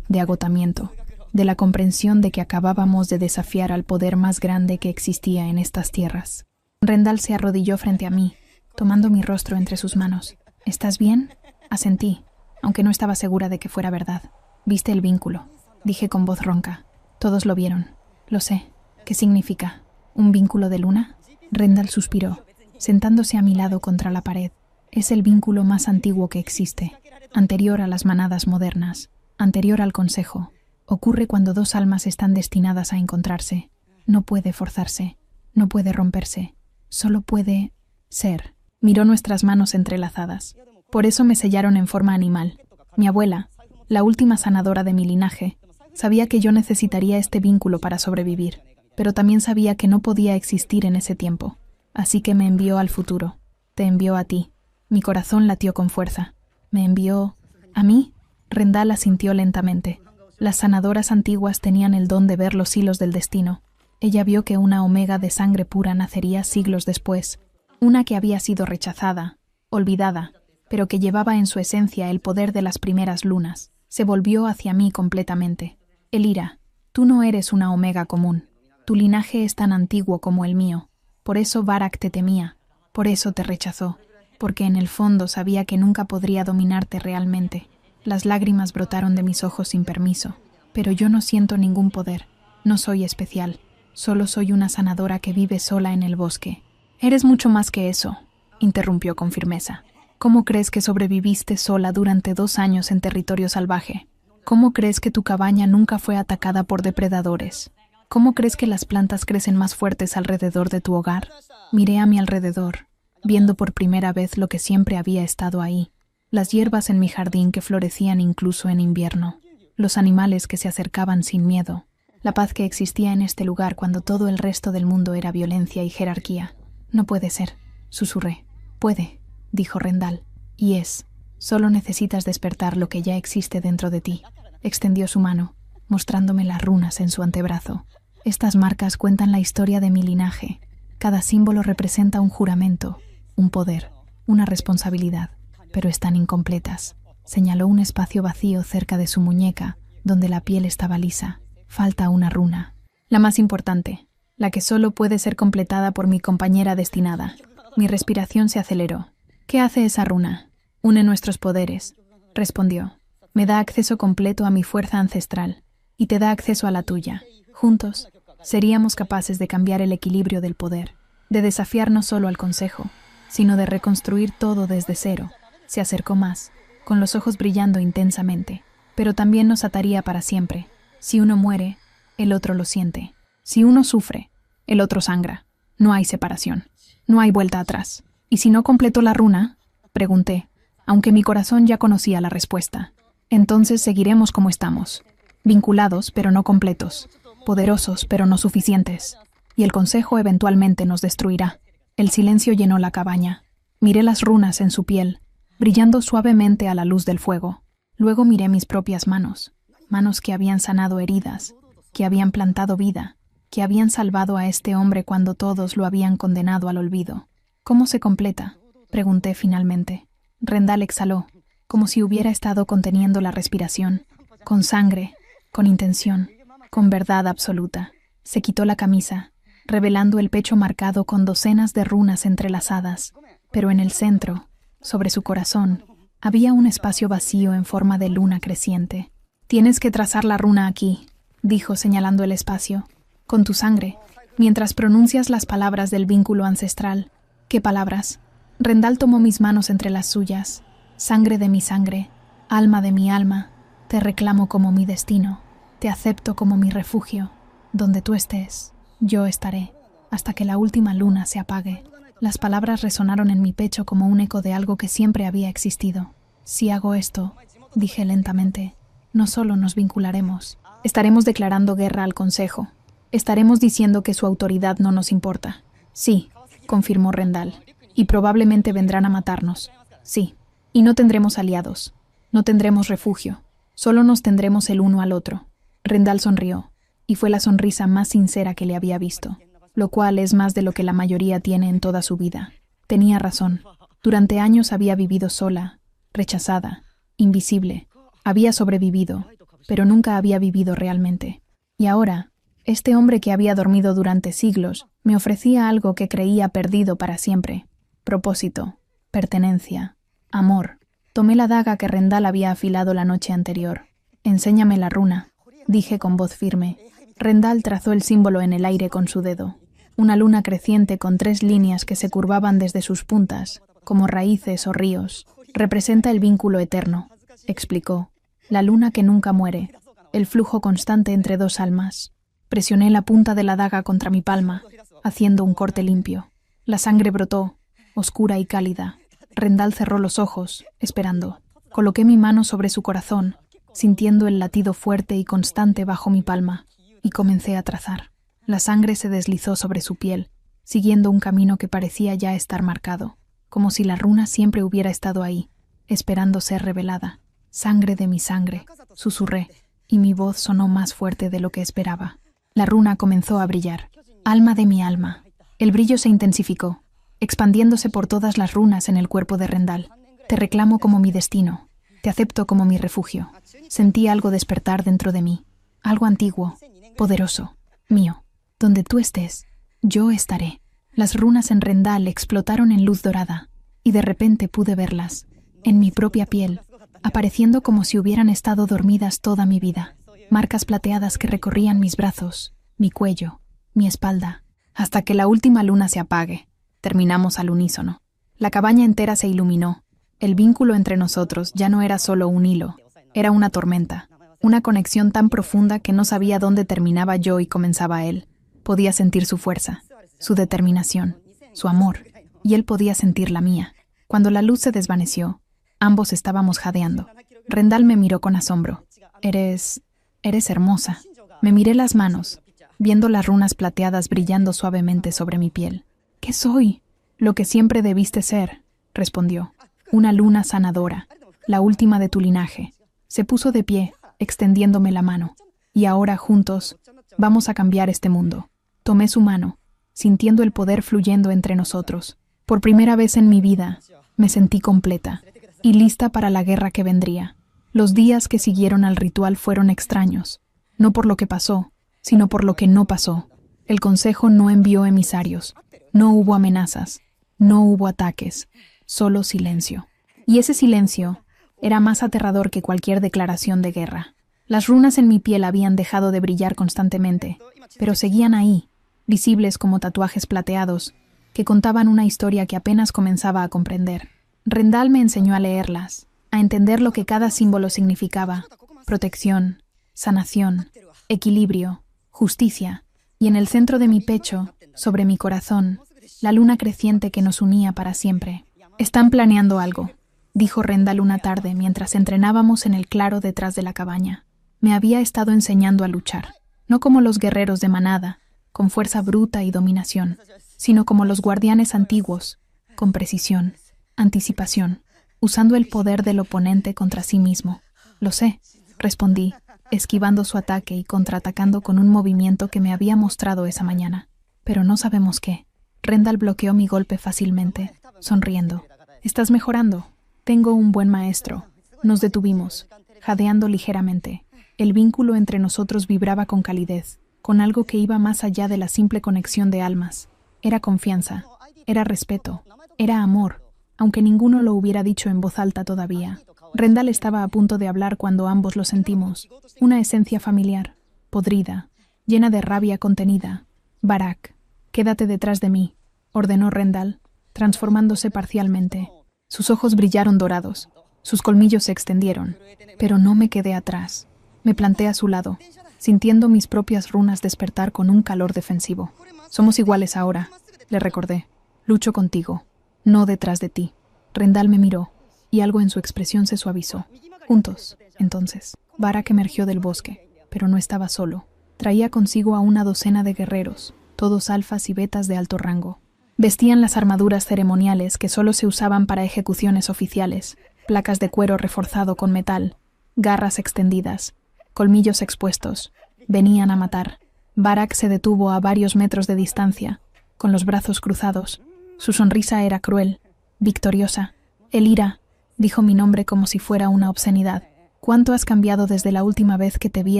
de agotamiento, de la comprensión de que acabábamos de desafiar al poder más grande que existía en estas tierras. Rendal se arrodilló frente a mí, tomando mi rostro entre sus manos. ¿Estás bien? Asentí, aunque no estaba segura de que fuera verdad. ¿Viste el vínculo?, dije con voz ronca. Todos lo vieron. Lo sé. ¿Qué significa? ¿Un vínculo de luna? Rendal suspiró, sentándose a mi lado contra la pared. Es el vínculo más antiguo que existe, anterior a las manadas modernas, anterior al consejo. Ocurre cuando 2 almas están destinadas a encontrarse. No puede forzarse, no puede romperse. Solo puede ser. Miró nuestras manos entrelazadas. Por eso me sellaron en forma animal. Mi abuela, la última sanadora de mi linaje, sabía que yo necesitaría este vínculo para sobrevivir, pero también sabía que no podía existir en ese tiempo. Así que me envió al futuro. Te envió a ti. Mi corazón latió con fuerza. ¿Me envió a mí? Rendal asintió lentamente. Las sanadoras antiguas tenían el don de ver los hilos del destino. Ella vio que una omega de sangre pura nacería siglos después, una que había sido rechazada, olvidada, pero que llevaba en su esencia el poder de las primeras lunas. Se volvió hacia mí completamente. Elira, tú no eres una omega común. Tu linaje es tan antiguo como el mío. Por eso Barak te temía. Por eso te rechazó. Porque en el fondo sabía que nunca podría dominarte realmente. Las lágrimas brotaron de mis ojos sin permiso. Pero yo no siento ningún poder. No soy especial. Solo soy una sanadora que vive sola en el bosque. Eres mucho más que eso, interrumpió con firmeza. ¿Cómo crees que sobreviviste sola durante 2 años en territorio salvaje? ¿Cómo crees que tu cabaña nunca fue atacada por depredadores? ¿Cómo crees que las plantas crecen más fuertes alrededor de tu hogar? Miré a mi alrededor, viendo por primera vez lo que siempre había estado ahí. Las hierbas en mi jardín que florecían incluso en invierno. Los animales que se acercaban sin miedo. La paz que existía en este lugar cuando todo el resto del mundo era violencia y jerarquía. No puede ser, susurré. Puede, dijo Rendal. Y es. Solo necesitas despertar lo que ya existe dentro de ti. Extendió su mano, mostrándome las runas en su antebrazo. Estas marcas cuentan la historia de mi linaje. Cada símbolo representa un juramento, un poder, una responsabilidad, pero están incompletas. Señaló un espacio vacío cerca de su muñeca, donde la piel estaba lisa. Falta una runa. La más importante, la que solo puede ser completada por mi compañera destinada. Mi respiración se aceleró. ¿Qué hace esa runa? Une nuestros poderes, respondió. Me da acceso completo a mi fuerza ancestral, y te da acceso a la tuya. Juntos, seríamos capaces de cambiar el equilibrio del poder, de desafiar no solo al consejo, sino de reconstruir todo desde cero. Se acercó más, con los ojos brillando intensamente, pero también nos ataría para siempre. Si uno muere, el otro lo siente. Si uno sufre, el otro sangra. No hay separación. No hay vuelta atrás. ¿Y si no completó la runa? Pregunté, aunque mi corazón ya conocía la respuesta. Entonces seguiremos como estamos. Vinculados, pero no completos. Poderosos, pero no suficientes. Y el consejo eventualmente nos destruirá. El silencio llenó la cabaña. Miré las runas en su piel, brillando suavemente a la luz del fuego. Luego miré mis propias manos. Manos que habían sanado heridas, que habían plantado vida, que habían salvado a este hombre cuando todos lo habían condenado al olvido. ¿Cómo se completa?, pregunté finalmente. Rendal exhaló, como si hubiera estado conteniendo la respiración, con sangre, con intención, con verdad absoluta. Se quitó la camisa, revelando el pecho marcado con docenas de runas entrelazadas, pero en el centro, sobre su corazón, había un espacio vacío en forma de luna creciente. Tienes que trazar la runa aquí, dijo señalando el espacio, con tu sangre, mientras pronuncias las palabras del vínculo ancestral. ¿Qué palabras? Rendal tomó mis manos entre las suyas. Sangre de mi sangre, alma de mi alma, te reclamo como mi destino, te acepto como mi refugio. Donde tú estés, yo estaré, hasta que la última luna se apague. Las palabras resonaron en mi pecho como un eco de algo que siempre había existido. Si hago esto, dije lentamente, no solo nos vincularemos, estaremos declarando guerra al Consejo. Estaremos diciendo que su autoridad no nos importa. Sí, confirmó Rendal, y probablemente vendrán a matarnos. Sí, y no tendremos aliados, no tendremos refugio, solo nos tendremos el uno al otro. Rendal sonrió, y fue la sonrisa más sincera que le había visto, lo cual es más de lo que la mayoría tiene en toda su vida. Tenía razón. Durante años había vivido sola, rechazada, invisible. Había sobrevivido, pero nunca había vivido realmente. Y ahora, este hombre que había dormido durante siglos me ofrecía algo que creía perdido para siempre. Propósito, pertenencia, amor. Tomé la daga que Rendal había afilado la noche anterior. Enséñame la runa, dije con voz firme. Rendal trazó el símbolo en el aire con su dedo. Una luna creciente con 3 líneas que se curvaban desde sus puntas, como raíces o ríos. Representa el vínculo eterno, explicó. La luna que nunca muere, el flujo constante entre 2 almas. Presioné la punta de la daga contra mi palma, haciendo un corte limpio. La sangre brotó, oscura y cálida. Rendal cerró los ojos, esperando. Coloqué mi mano sobre su corazón, sintiendo el latido fuerte y constante bajo mi palma, y comencé a trazar. La sangre se deslizó sobre su piel, siguiendo un camino que parecía ya estar marcado, como si la runa siempre hubiera estado ahí, esperando ser revelada. «Sangre de mi sangre», susurré, y mi voz sonó más fuerte de lo que esperaba. La runa comenzó a brillar. «Alma de mi alma». El brillo se intensificó, expandiéndose por todas las runas en el cuerpo de Rendal. «Te reclamo como mi destino. Te acepto como mi refugio». Sentí algo despertar dentro de mí, algo antiguo, poderoso, mío. «Donde tú estés, yo estaré». Las runas en Rendal explotaron en luz dorada, y de repente pude verlas, en mi propia piel, apareciendo como si hubieran estado dormidas toda mi vida. Marcas plateadas que recorrían mis brazos, mi cuello, mi espalda, hasta que la última luna se apague. Terminamos al unísono. La cabaña entera se iluminó. El vínculo entre nosotros ya no era solo un hilo, era una tormenta, una conexión tan profunda que no sabía dónde terminaba yo y comenzaba él. Podía sentir su fuerza, su determinación, su amor, y él podía sentir la mía. Cuando la luz se desvaneció, ambos estábamos jadeando. Rendal me miró con asombro. Eres hermosa». Me miré las manos, viendo las runas plateadas brillando suavemente sobre mi piel. «¿Qué soy?» «Lo que siempre debiste ser», respondió. «Una luna sanadora, la última de tu linaje». Se puso de pie, extendiéndome la mano. «Y ahora, juntos, vamos a cambiar este mundo». Tomé su mano, sintiendo el poder fluyendo entre nosotros. Por primera vez en mi vida, me sentí completa y lista para la guerra que vendría. Los días que siguieron al ritual fueron extraños, no por lo que pasó, sino por lo que no pasó. El consejo no envió emisarios, no hubo amenazas, no hubo ataques, solo silencio. Y ese silencio era más aterrador que cualquier declaración de guerra. Las runas en mi piel habían dejado de brillar constantemente, pero seguían ahí, visibles como tatuajes plateados, que contaban una historia que apenas comenzaba a comprender. Rendal me enseñó a leerlas, a entender lo que cada símbolo significaba: protección, sanación, equilibrio, justicia, y en el centro de mi pecho, sobre mi corazón, la luna creciente que nos unía para siempre. «Están planeando algo», dijo Rendal una tarde mientras entrenábamos en el claro detrás de la cabaña. Me había estado enseñando a luchar, no como los guerreros de manada, con fuerza bruta y dominación, sino como los guardianes antiguos, con precisión, anticipación, usando el poder del oponente contra sí mismo. «Lo sé», respondí, esquivando su ataque y contraatacando con un movimiento que me había mostrado esa mañana. «Pero no sabemos qué». Rendal bloqueó mi golpe fácilmente, sonriendo. «Estás mejorando. Tengo un buen maestro». Nos detuvimos, jadeando ligeramente. El vínculo entre nosotros vibraba con calidez, con algo que iba más allá de la simple conexión de almas. Era confianza, era respeto, era amor, aunque ninguno lo hubiera dicho en voz alta todavía. Rendal estaba a punto de hablar cuando ambos lo sentimos. Una esencia familiar, podrida, llena de rabia contenida. «Barak, quédate detrás de mí», ordenó Rendal, transformándose parcialmente. Sus ojos brillaron dorados, sus colmillos se extendieron, pero no me quedé atrás. Me planté a su lado, sintiendo mis propias runas despertar con un calor defensivo. «Somos iguales ahora», le recordé. «Lucho contigo, no detrás de ti». Rendal me miró, y algo en su expresión se suavizó. «Juntos, entonces». Barak emergió del bosque, pero no estaba solo. Traía consigo a una docena de guerreros, todos alfas y betas de alto rango. Vestían las armaduras ceremoniales que solo se usaban para ejecuciones oficiales, placas de cuero reforzado con metal, garras extendidas, colmillos expuestos. Venían a matar. Barak se detuvo a varios metros de distancia, con los brazos cruzados. Su sonrisa era cruel, victoriosa. «Elira», dijo mi nombre como si fuera una obscenidad. «¿Cuánto has cambiado desde la última vez que te vi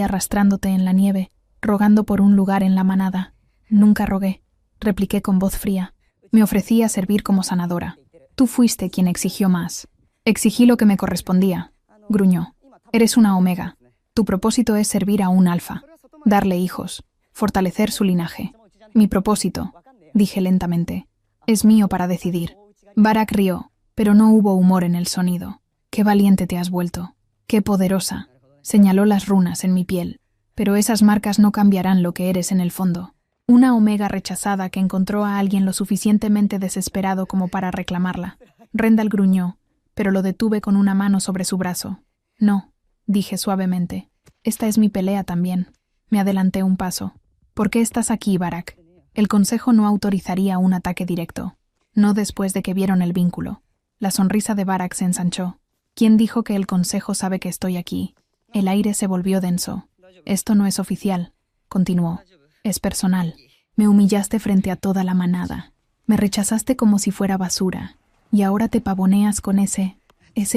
arrastrándote en la nieve, rogando por un lugar en la manada?» «Nunca rogué», repliqué con voz fría. «Me ofrecí a servir como sanadora. Tú fuiste quien exigió más». «Exigí lo que me correspondía», gruñó. «Eres una omega. Tu propósito es servir a un alfa, darle hijos, fortalecer su linaje». «Mi propósito», dije lentamente, «es mío para decidir». Barak rió, pero no hubo humor en el sonido. «Qué valiente te has vuelto. Qué poderosa». Señaló las runas en mi piel. «Pero esas marcas no cambiarán lo que eres en el fondo. Una omega rechazada que encontró a alguien lo suficientemente desesperado como para reclamarla. Rendal gruñó, pero lo detuve con una mano sobre su brazo. No, dije suavemente. Esta es mi pelea también. Me adelanté un paso. ¿Por qué estás aquí, Barak? El consejo no autorizaría un ataque directo. No después de que vieron el vínculo. La sonrisa de Barak se ensanchó. ¿Quién dijo que el consejo sabe que estoy aquí? El aire se volvió denso. Esto no es oficial, continuó. Es personal. Me humillaste frente a toda la manada. Me rechazaste como si fuera basura. Y ahora te pavoneas con ese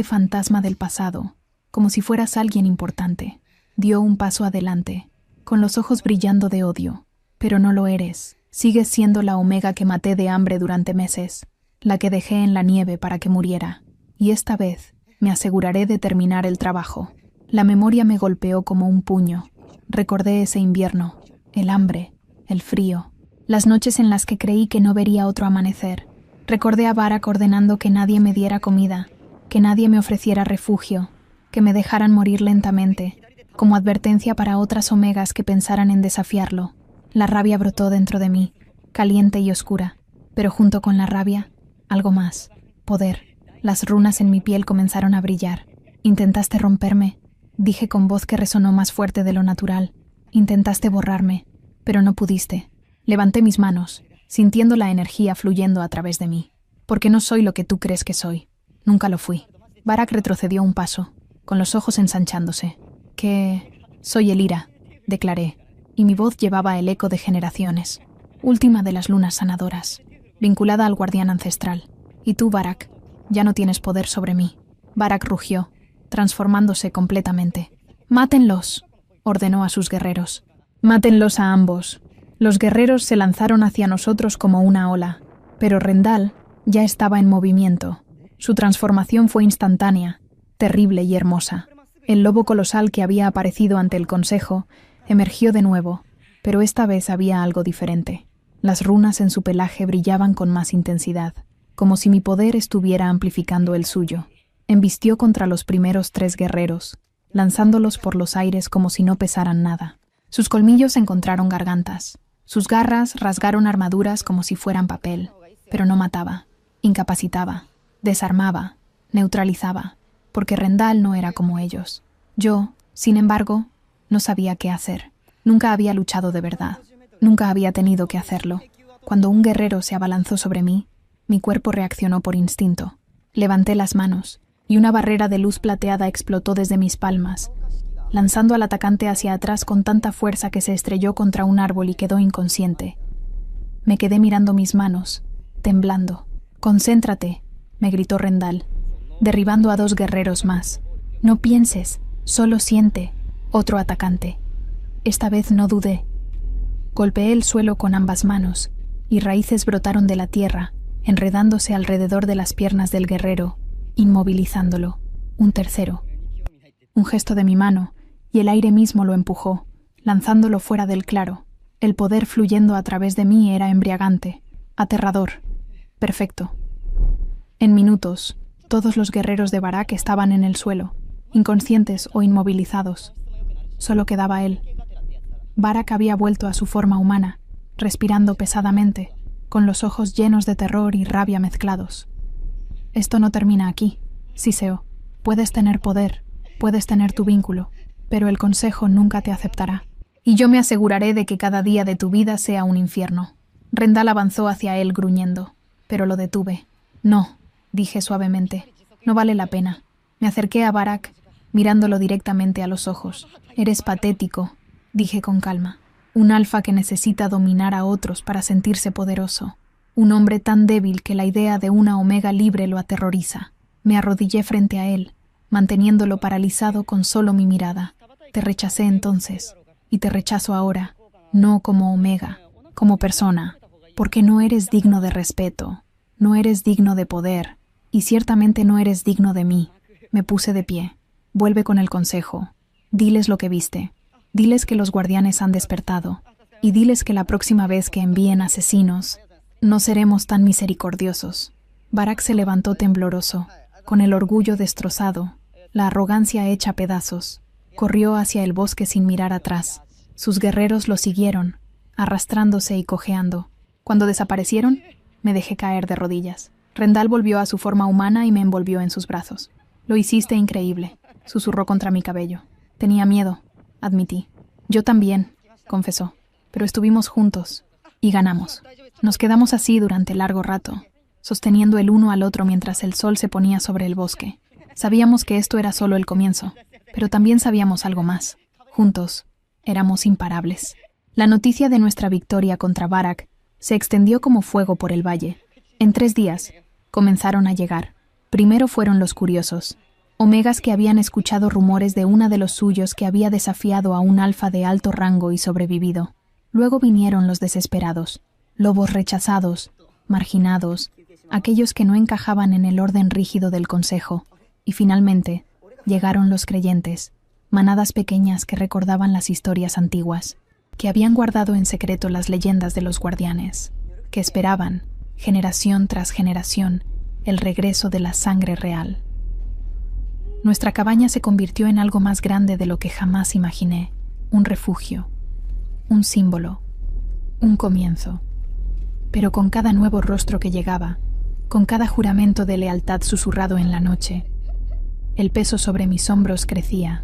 fantasma del pasado, como si fueras alguien importante. Dio un paso adelante, con los ojos brillando de odio. Pero no lo eres. Sigues siendo la omega que maté de hambre durante meses, la que dejé en la nieve para que muriera. Y esta vez me aseguraré de terminar el trabajo. La memoria me golpeó como un puño. Recordé ese invierno, el hambre, el frío, las noches en las que creí que no vería otro amanecer. Recordé a Barak ordenando que nadie me diera comida, que nadie me ofreciera refugio, que me dejaran morir lentamente, como advertencia para otras omegas que pensaran en desafiarlo. La rabia brotó dentro de mí, caliente y oscura, pero junto con la rabia, algo más, poder. Las runas en mi piel comenzaron a brillar. Intentaste romperme, dije con voz que resonó más fuerte de lo natural. Intentaste borrarme, pero no pudiste. Levanté mis manos, sintiendo la energía fluyendo a través de mí. Porque no soy lo que tú crees que soy. Nunca lo fui. Barak retrocedió un paso, con los ojos ensanchándose. Que soy Elira, declaré, y mi voz llevaba el eco de generaciones. Última de las lunas sanadoras, vinculada al guardián ancestral. Y tú, Barak, ya no tienes poder sobre mí. Barak rugió, transformándose completamente. «Mátenlos», ordenó a sus guerreros. «Mátenlos a ambos». Los guerreros se lanzaron hacia nosotros como una ola, pero Rendal ya estaba en movimiento. Su transformación fue instantánea, terrible y hermosa. El lobo colosal que había aparecido ante el consejo emergió de nuevo, pero esta vez había algo diferente. Las runas en su pelaje brillaban con más intensidad, como si mi poder estuviera amplificando el suyo. Embistió contra los primeros 3 guerreros, lanzándolos por los aires como si no pesaran nada. Sus colmillos encontraron gargantas. Sus garras rasgaron armaduras como si fueran papel, pero no mataba, incapacitaba, desarmaba, neutralizaba, porque Rendal no era como ellos. Yo, sin embargo, no sabía qué hacer. Nunca había luchado de verdad. Nunca había tenido que hacerlo. Cuando un guerrero se abalanzó sobre mí, mi cuerpo reaccionó por instinto. Levanté las manos, y una barrera de luz plateada explotó desde mis palmas, lanzando al atacante hacia atrás con tanta fuerza que se estrelló contra un árbol y quedó inconsciente. Me quedé mirando mis manos, temblando. «Concéntrate», me gritó Rendal, derribando a 2 guerreros más. «No pienses, solo siente». Otro atacante. Esta vez no dudé. Golpeé el suelo con ambas manos, y raíces brotaron de la tierra, enredándose alrededor de las piernas del guerrero, inmovilizándolo. Un tercero. Un gesto de mi mano, y el aire mismo lo empujó, lanzándolo fuera del claro. El poder fluyendo a través de mí era embriagante, aterrador, perfecto. En minutos, todos los guerreros de Barak estaban en el suelo, inconscientes o inmovilizados. Solo quedaba él. Barak había vuelto a su forma humana, respirando pesadamente, con los ojos llenos de terror y rabia mezclados. «Esto no termina aquí, Siseo. Puedes tener poder, puedes tener tu vínculo, pero el consejo nunca te aceptará. Y yo me aseguraré de que cada día de tu vida sea un infierno». Rendal avanzó hacia él gruñendo, pero lo detuve. «No», dije suavemente, «no vale la pena». Me acerqué a Barak, mirándolo directamente a los ojos. «Eres patético», dije con calma. «Un alfa que necesita dominar a otros para sentirse poderoso. Un hombre tan débil que la idea de una omega libre lo aterroriza». Me arrodillé frente a él, manteniéndolo paralizado con solo mi mirada. «Te rechacé entonces, y te rechazo ahora, no como omega, como persona, porque no eres digno de respeto, no eres digno de poder, y ciertamente no eres digno de mí». Me puse de pie. «Vuelve con el consejo. Diles lo que viste. Diles que los guardianes han despertado. Y diles que la próxima vez que envíen asesinos, no seremos tan misericordiosos». Barak se levantó tembloroso, con el orgullo destrozado, la arrogancia hecha pedazos. Corrió hacia el bosque sin mirar atrás. Sus guerreros lo siguieron, arrastrándose y cojeando. Cuando desaparecieron, me dejé caer de rodillas. Rendal volvió a su forma humana y me envolvió en sus brazos. «Lo hiciste increíble», susurró contra mi cabello. «Tenía miedo», admití. «Yo también», confesó. «Pero estuvimos juntos y ganamos». Nos quedamos así durante largo rato, sosteniendo el uno al otro mientras el sol se ponía sobre el bosque. Sabíamos que esto era solo el comienzo, pero también sabíamos algo más. Juntos, éramos imparables. La noticia de nuestra victoria contra Barak se extendió como fuego por el valle. En 3 días, comenzaron a llegar. Primero fueron los curiosos, omegas que habían escuchado rumores de una de los suyos que había desafiado a un alfa de alto rango y sobrevivido. Luego vinieron los desesperados, lobos rechazados, marginados, aquellos que no encajaban en el orden rígido del consejo, y finalmente llegaron los creyentes, manadas pequeñas que recordaban las historias antiguas, que habían guardado en secreto las leyendas de los guardianes, que esperaban, generación tras generación, el regreso de la sangre real. Nuestra cabaña se convirtió en algo más grande de lo que jamás imaginé, un refugio, un símbolo, un comienzo. Pero con cada nuevo rostro que llegaba, con cada juramento de lealtad susurrado en la noche, el peso sobre mis hombros crecía.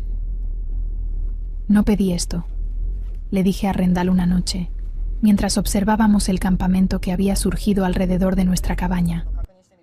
«No pedí esto», le dije a Rendal una noche, mientras observábamos el campamento que había surgido alrededor de nuestra cabaña.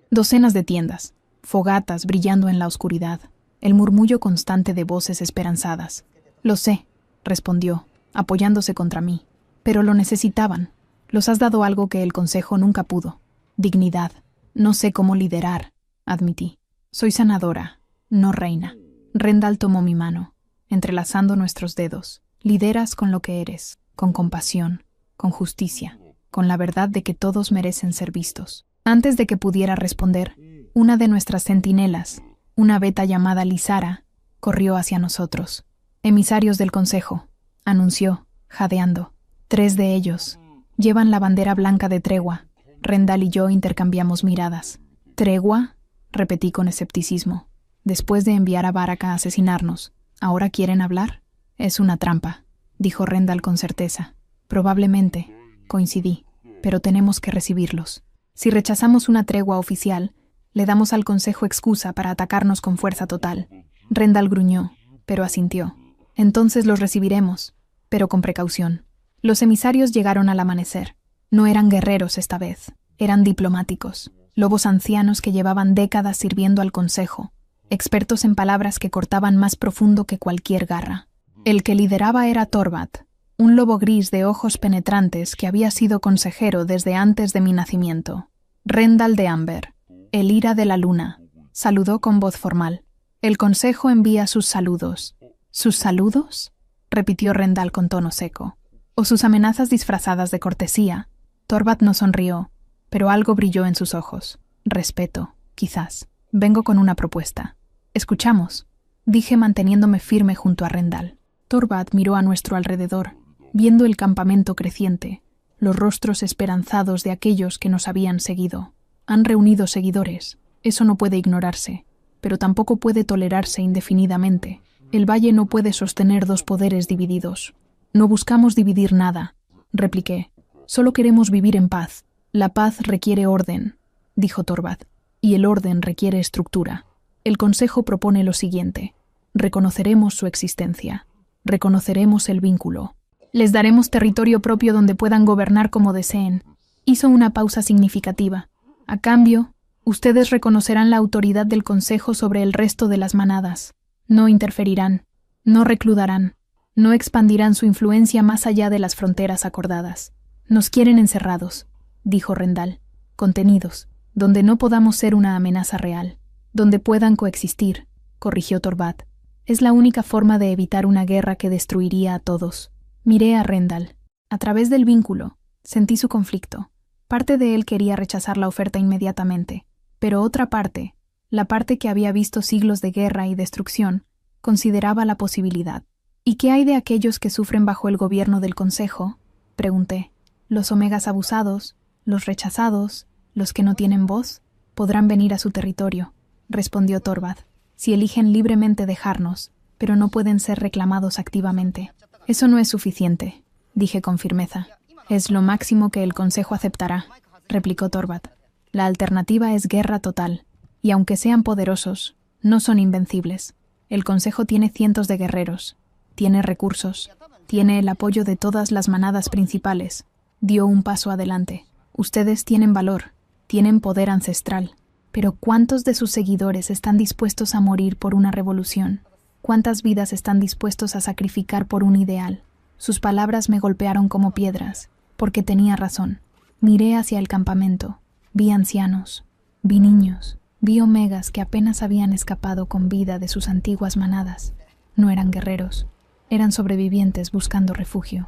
Docenas de tiendas, fogatas brillando en la oscuridad, el murmullo constante de voces esperanzadas. «Lo sé», respondió, apoyándose contra mí, «pero lo necesitaban. Los has dado algo que el consejo nunca pudo. Dignidad. No sé cómo liderar», admití. «Soy sanadora, no reina». Rendal tomó mi mano, entrelazando nuestros dedos. «Lideras con lo que eres, con compasión, con justicia, con la verdad de que todos merecen ser vistos». Antes de que pudiera responder, una de nuestras centinelas, una beta llamada Lizara, corrió hacia nosotros. «Emisarios del consejo», anunció, jadeando. 3 de ellos. Llevan la bandera blanca de tregua. Rendal y yo intercambiamos miradas. «¿Tregua?», repetí con escepticismo. «Después de enviar a Barak a asesinarnos, ¿ahora quieren hablar?» «Es una trampa», dijo Rendal con certeza. «Probablemente», coincidí, «pero tenemos que recibirlos. Si rechazamos una tregua oficial, le damos al consejo excusa para atacarnos con fuerza total». Rendal gruñó, pero asintió. «Entonces los recibiremos, pero con precaución». Los emisarios llegaron al amanecer. No eran guerreros esta vez, eran diplomáticos, lobos ancianos que llevaban décadas sirviendo al consejo, expertos en palabras que cortaban más profundo que cualquier garra. El que lideraba era Torbat, un lobo gris de ojos penetrantes que había sido consejero desde antes de mi nacimiento. Rendal de Amber, el ira de la luna, saludó con voz formal. «El consejo envía sus saludos». «¿Sus saludos?», repitió Rendal con tono seco. «O sus amenazas disfrazadas de cortesía». Torbat no sonrió, pero algo brilló en sus ojos. «Respeto, quizás. Vengo con una propuesta». «Escuchamos», dije manteniéndome firme junto a Rendal. Torbat miró a nuestro alrededor, viendo el campamento creciente, los rostros esperanzados de aquellos que nos habían seguido. «Han reunido seguidores. Eso no puede ignorarse, pero tampoco puede tolerarse indefinidamente. El valle no puede sostener 2 poderes divididos». «No buscamos dividir nada», repliqué. «Solo queremos vivir en paz. La paz requiere orden», dijo Torbat, «y el orden requiere estructura. El Consejo propone lo siguiente. Reconoceremos su existencia. Reconoceremos el vínculo. Les daremos territorio propio donde puedan gobernar como deseen». Hizo una pausa significativa. «A cambio, ustedes reconocerán la autoridad del Consejo sobre el resto de las manadas. No interferirán, no reclutarán, no expandirán su influencia más allá de las fronteras acordadas. Nos quieren encerrados», dijo Rendal, «contenidos, donde no podamos ser una amenaza real, donde puedan coexistir», corrigió Torbat. «Es la única forma de evitar una guerra que destruiría a todos». Miré a Rendal. A través del vínculo, sentí su conflicto. Parte de él quería rechazar la oferta inmediatamente, pero otra parte, la parte que había visto siglos de guerra y destrucción, consideraba la posibilidad. «¿Y qué hay de aquellos que sufren bajo el gobierno del Consejo?», pregunté. «Los omegas abusados, los rechazados, los que no tienen voz, podrán venir a su territorio», respondió Torbat, «si eligen libremente dejarnos, pero no pueden ser reclamados activamente». «Eso no es suficiente», dije con firmeza. Es lo máximo que el Consejo aceptará, replicó Torvald. La alternativa es guerra total, y aunque sean poderosos, no son invencibles. El Consejo tiene cientos de guerreros, tiene recursos, tiene el apoyo de todas las manadas principales. Dio un paso adelante. Ustedes tienen valor, tienen poder ancestral, pero ¿cuántos de sus seguidores están dispuestos a morir por una revolución? ¿Cuántas vidas están dispuestos a sacrificar por un ideal? Sus palabras me golpearon como piedras, porque tenía razón. Miré hacia el campamento. Vi ancianos, vi niños, vi omegas que apenas habían escapado con vida de sus antiguas manadas. No eran guerreros, eran sobrevivientes buscando refugio.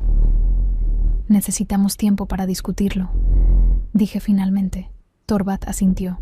Necesitamos tiempo para discutirlo, dije finalmente. Torvald asintió.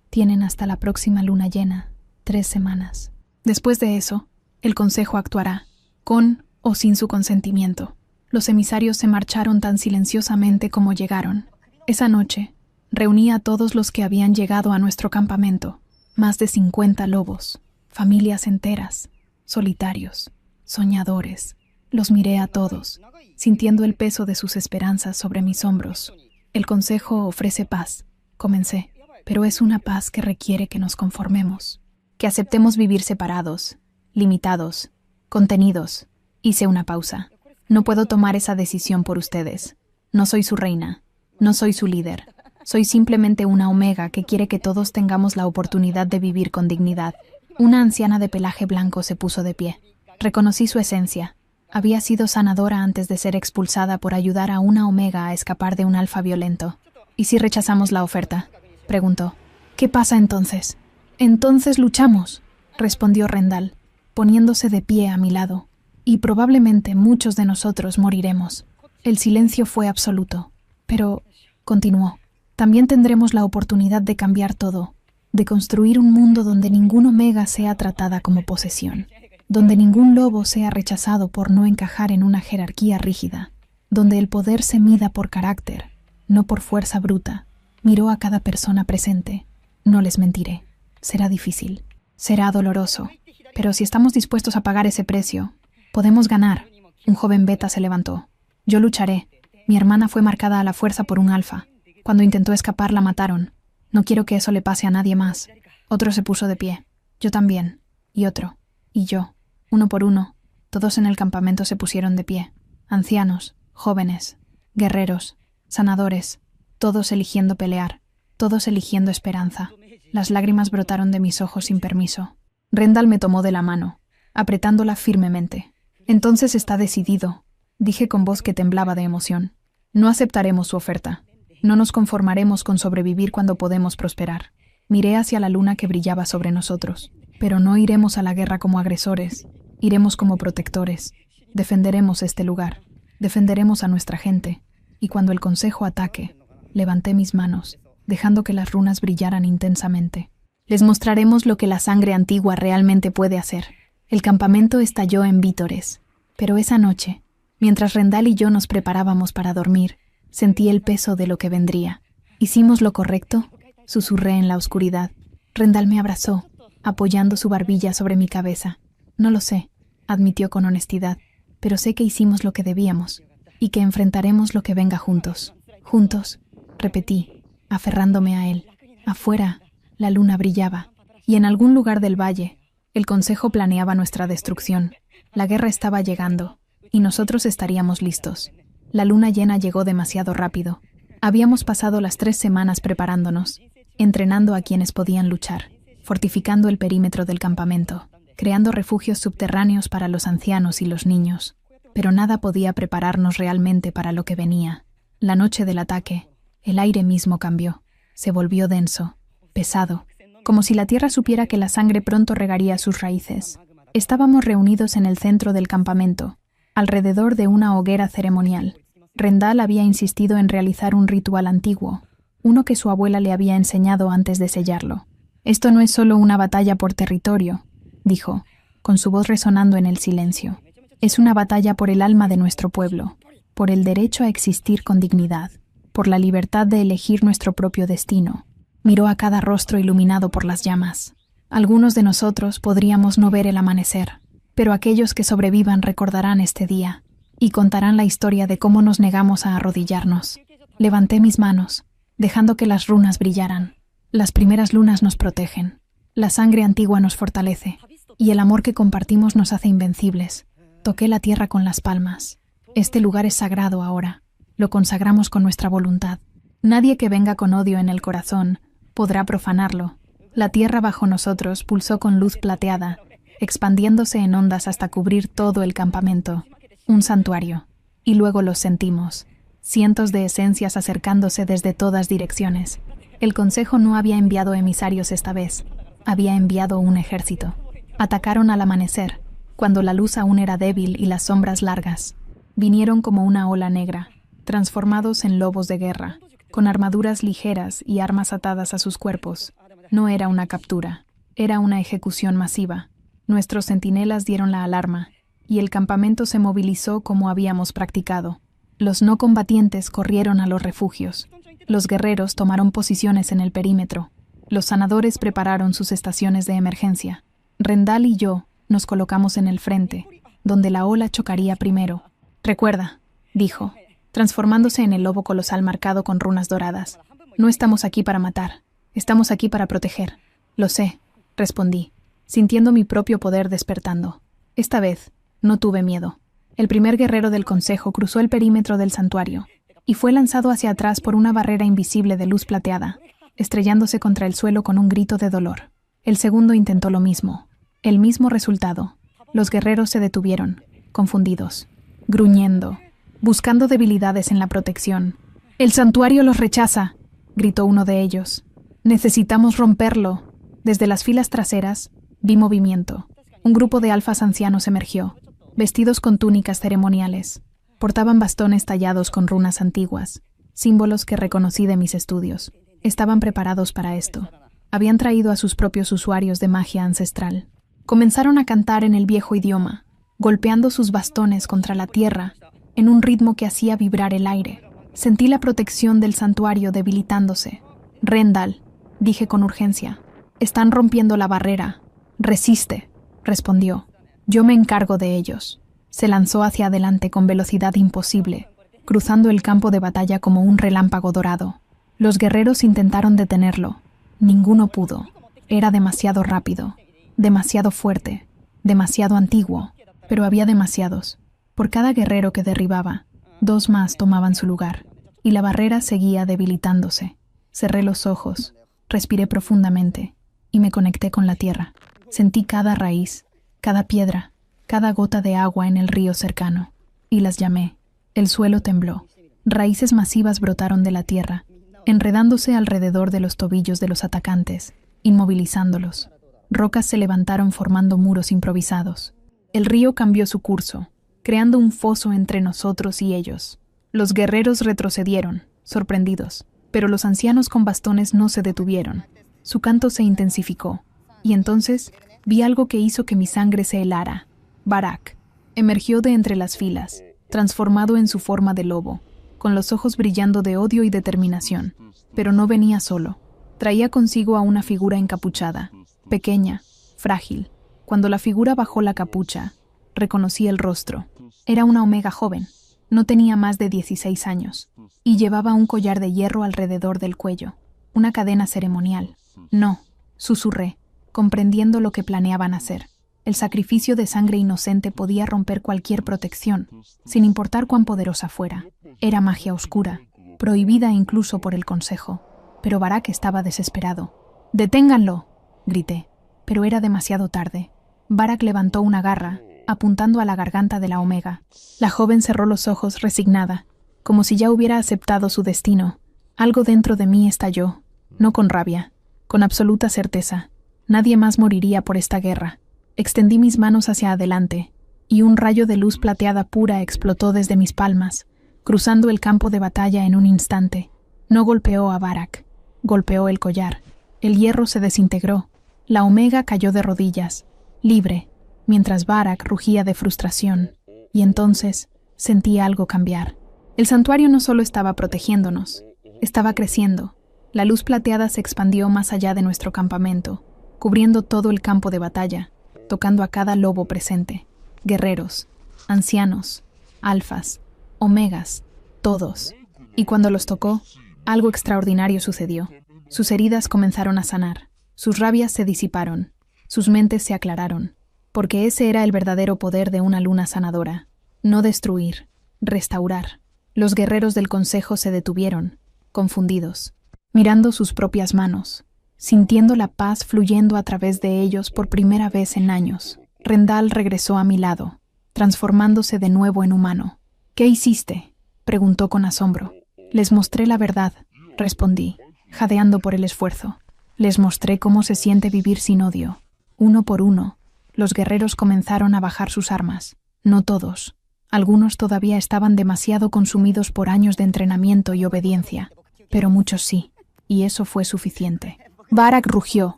Tienen hasta la próxima luna llena, 3 semanas. Después de eso, el Consejo actuará, con o sin su consentimiento. Los emisarios se marcharon tan silenciosamente como llegaron. Esa noche, reuní a todos los que habían llegado a nuestro campamento, más de 50 lobos, familias enteras, solitarios, soñadores. Los miré a todos, sintiendo el peso de sus esperanzas sobre mis hombros. El Consejo ofrece paz, comencé, pero es una paz que requiere que nos conformemos, que aceptemos vivir separados, limitados, contenidos. Hice una pausa. No puedo tomar esa decisión por ustedes. No soy su reina, no soy su líder. Soy simplemente una omega que quiere que todos tengamos la oportunidad de vivir con dignidad. Una anciana de pelaje blanco se puso de pie. Reconocí su esencia. Había sido sanadora antes de ser expulsada por ayudar a una omega a escapar de un alfa violento. ¿Y si rechazamos la oferta?, preguntó. ¿Qué pasa entonces? Entonces luchamos, respondió Rendal, poniéndose de pie a mi lado. Y probablemente muchos de nosotros moriremos. El silencio fue absoluto. Pero, continuó, también tendremos la oportunidad de cambiar todo, de construir un mundo donde ningún omega sea tratada como posesión, donde ningún lobo sea rechazado por no encajar en una jerarquía rígida, donde el poder se mida por carácter, no por fuerza bruta. Miró a cada persona presente. No les mentiré. Será difícil. Será doloroso. Pero si estamos dispuestos a pagar ese precio, podemos ganar. Un joven beta se levantó. Yo lucharé. Mi hermana fue marcada a la fuerza por un alfa. Cuando intentó escapar la mataron. No quiero que eso le pase a nadie más. Otro se puso de pie. Yo también. Y otro. Y yo. Uno por uno. Todos en el campamento se pusieron de pie. Ancianos, jóvenes, guerreros, sanadores, todos eligiendo pelear, todos eligiendo esperanza. Las lágrimas brotaron de mis ojos sin permiso. Rendal me tomó de la mano, apretándola firmemente. Entonces está decidido, dije con voz que temblaba de emoción. No aceptaremos su oferta. No nos conformaremos con sobrevivir cuando podemos prosperar. Miré hacia la luna que brillaba sobre nosotros. Pero no iremos a la guerra como agresores. Iremos como protectores. Defenderemos este lugar. Defenderemos a nuestra gente. Y cuando el Consejo ataque, levanté mis manos, dejando que las runas brillaran intensamente. Les mostraremos lo que la sangre antigua realmente puede hacer. El campamento estalló en vítores. Pero esa noche, mientras Rendal y yo nos preparábamos para dormir, sentí el peso de lo que vendría. ¿Hicimos lo correcto?, susurré en la oscuridad. Rendal me abrazó, apoyando su barbilla sobre mi cabeza. No lo sé, admitió con honestidad, pero sé que hicimos lo que debíamos, y que enfrentaremos lo que venga juntos. Juntos, repetí, aferrándome a él. Afuera, la luna brillaba, y en algún lugar del valle, el Consejo planeaba nuestra destrucción. La guerra estaba llegando, y nosotros estaríamos listos. La luna llena llegó demasiado rápido. Habíamos pasado las 3 semanas preparándonos, entrenando a quienes podían luchar, fortificando el perímetro del campamento, creando refugios subterráneos para los ancianos y los niños. Pero nada podía prepararnos realmente para lo que venía. La noche del ataque, el aire mismo cambió. Se volvió denso, pesado, como si la tierra supiera que la sangre pronto regaría sus raíces. Estábamos reunidos en el centro del campamento, alrededor de una hoguera ceremonial. Rendal había insistido en realizar un ritual antiguo, uno que su abuela le había enseñado antes de sellarlo. «Esto no es solo una batalla por territorio», dijo, con su voz resonando en el silencio. «Es una batalla por el alma de nuestro pueblo, por el derecho a existir con dignidad, por la libertad de elegir nuestro propio destino». Miró a cada rostro iluminado por las llamas. Algunos de nosotros podríamos no ver el amanecer, pero aquellos que sobrevivan recordarán este día. y contarán la historia de cómo nos negamos a arrodillarnos. Levanté mis manos, dejando que las runas brillaran. Las primeras lunas nos protegen. La sangre antigua nos fortalece, y el amor que compartimos nos hace invencibles. Toqué la tierra con las palmas. Este lugar es sagrado ahora. Lo consagramos con nuestra voluntad. Nadie que venga con odio en el corazón podrá profanarlo. La tierra bajo nosotros pulsó con luz plateada, expandiéndose en ondas hasta cubrir todo el campamento. Un santuario. Y luego los sentimos. Cientos de esencias acercándose desde todas direcciones. El consejo no había enviado emisarios esta vez. Había enviado un ejército. Atacaron al amanecer, cuando la luz aún era débil y las sombras largas. Vinieron como una ola negra, transformados en lobos de guerra, con armaduras ligeras y armas atadas a sus cuerpos. No era una captura, era una ejecución masiva. Nuestros centinelas dieron la alarma, y el campamento se movilizó como habíamos practicado. Los no combatientes corrieron a los refugios. Los guerreros tomaron posiciones en el perímetro. Los sanadores prepararon sus estaciones de emergencia. Rendal y yo nos colocamos en el frente, donde la ola chocaría primero. «Recuerda», dijo, transformándose en el lobo colosal marcado con runas doradas. «No estamos aquí para matar, estamos aquí para proteger». «Lo sé», respondí, sintiendo mi propio poder despertando. Esta vez no tuve miedo. El primer guerrero del consejo cruzó el perímetro del santuario y fue lanzado hacia atrás por una barrera invisible de luz plateada, estrellándose contra el suelo con un grito de dolor. El segundo intentó lo mismo. El mismo resultado. Los guerreros se detuvieron, confundidos, gruñendo, buscando debilidades en la protección. «¡El santuario los rechaza!», gritó uno de ellos. «Necesitamos romperlo». Desde las filas traseras vi movimiento. Un grupo de alfas ancianos emergió, vestidos con túnicas ceremoniales. Portaban bastones tallados con runas antiguas, símbolos que reconocí de mis estudios. Estaban preparados para esto. Habían traído a sus propios usuarios de magia ancestral. Comenzaron a cantar en el viejo idioma, golpeando sus bastones contra la tierra, en un ritmo que hacía vibrar el aire. Sentí la protección del santuario debilitándose. «Rendal», dije con urgencia, «están rompiendo la barrera. Resiste», respondió. «Yo me encargo de ellos». Se lanzó hacia adelante con velocidad imposible, cruzando el campo de batalla como un relámpago dorado. Los guerreros intentaron detenerlo. Ninguno pudo. Era demasiado rápido, demasiado fuerte, demasiado antiguo, pero había demasiados. Por cada guerrero que derribaba, 2 más tomaban su lugar, y la barrera seguía debilitándose. Cerré los ojos, respiré profundamente, y me conecté con la tierra. Sentí cada raíz, cada piedra, cada gota de agua en el río cercano, y las llamé. El suelo tembló. Raíces masivas brotaron de la tierra, enredándose alrededor de los tobillos de los atacantes, inmovilizándolos. Rocas se levantaron formando muros improvisados. El río cambió su curso, creando un foso entre nosotros y ellos. Los guerreros retrocedieron, sorprendidos, pero los ancianos con bastones no se detuvieron. Su canto se intensificó, y entonces vi algo que hizo que mi sangre se helara. Barak emergió de entre las filas, transformado en su forma de lobo, con los ojos brillando de odio y determinación. Pero no venía solo. Traía consigo a una figura encapuchada, pequeña, frágil. Cuando la figura bajó la capucha, reconocí el rostro. Era una omega joven. No tenía más de 16 años, y llevaba un collar de hierro alrededor del cuello, una cadena ceremonial. «No», susurré, comprendiendo lo que planeaban hacer. El sacrificio de sangre inocente podía romper cualquier protección, sin importar cuán poderosa fuera. Era magia oscura, prohibida incluso por el consejo. Pero Barak estaba desesperado. «¡Deténganlo!», grité, pero era demasiado tarde. Barak levantó una garra, apuntando a la garganta de la omega. La joven cerró los ojos resignada, como si ya hubiera aceptado su destino. Algo dentro de mí estalló, no con rabia, con absoluta certeza. Nadie más moriría por esta guerra. Extendí mis manos hacia adelante, y un rayo de luz plateada pura explotó desde mis palmas, cruzando el campo de batalla en un instante. No golpeó a Barak, golpeó el collar. El hierro se desintegró. La omega cayó de rodillas, libre, mientras Barak rugía de frustración. Y entonces sentí algo cambiar. El santuario no solo estaba protegiéndonos, estaba creciendo. La luz plateada se expandió más allá de nuestro campamento, cubriendo todo el campo de batalla, tocando a cada lobo presente. Guerreros, ancianos, alfas, omegas, todos. Y cuando los tocó, algo extraordinario sucedió. Sus heridas comenzaron a sanar, sus rabias se disiparon, sus mentes se aclararon, porque ese era el verdadero poder de una luna sanadora. No destruir, restaurar. Los guerreros del consejo se detuvieron, confundidos, mirando sus propias manos, sintiendo la paz fluyendo a través de ellos por primera vez en años. Rendal regresó a mi lado, transformándose de nuevo en humano. «¿Qué hiciste?», preguntó con asombro. «Les mostré la verdad», respondí, jadeando por el esfuerzo. «Les mostré cómo se siente vivir sin odio». Uno por uno, los guerreros comenzaron a bajar sus armas. No todos. Algunos todavía estaban demasiado consumidos por años de entrenamiento y obediencia, pero muchos sí, y eso fue suficiente. Barak rugió,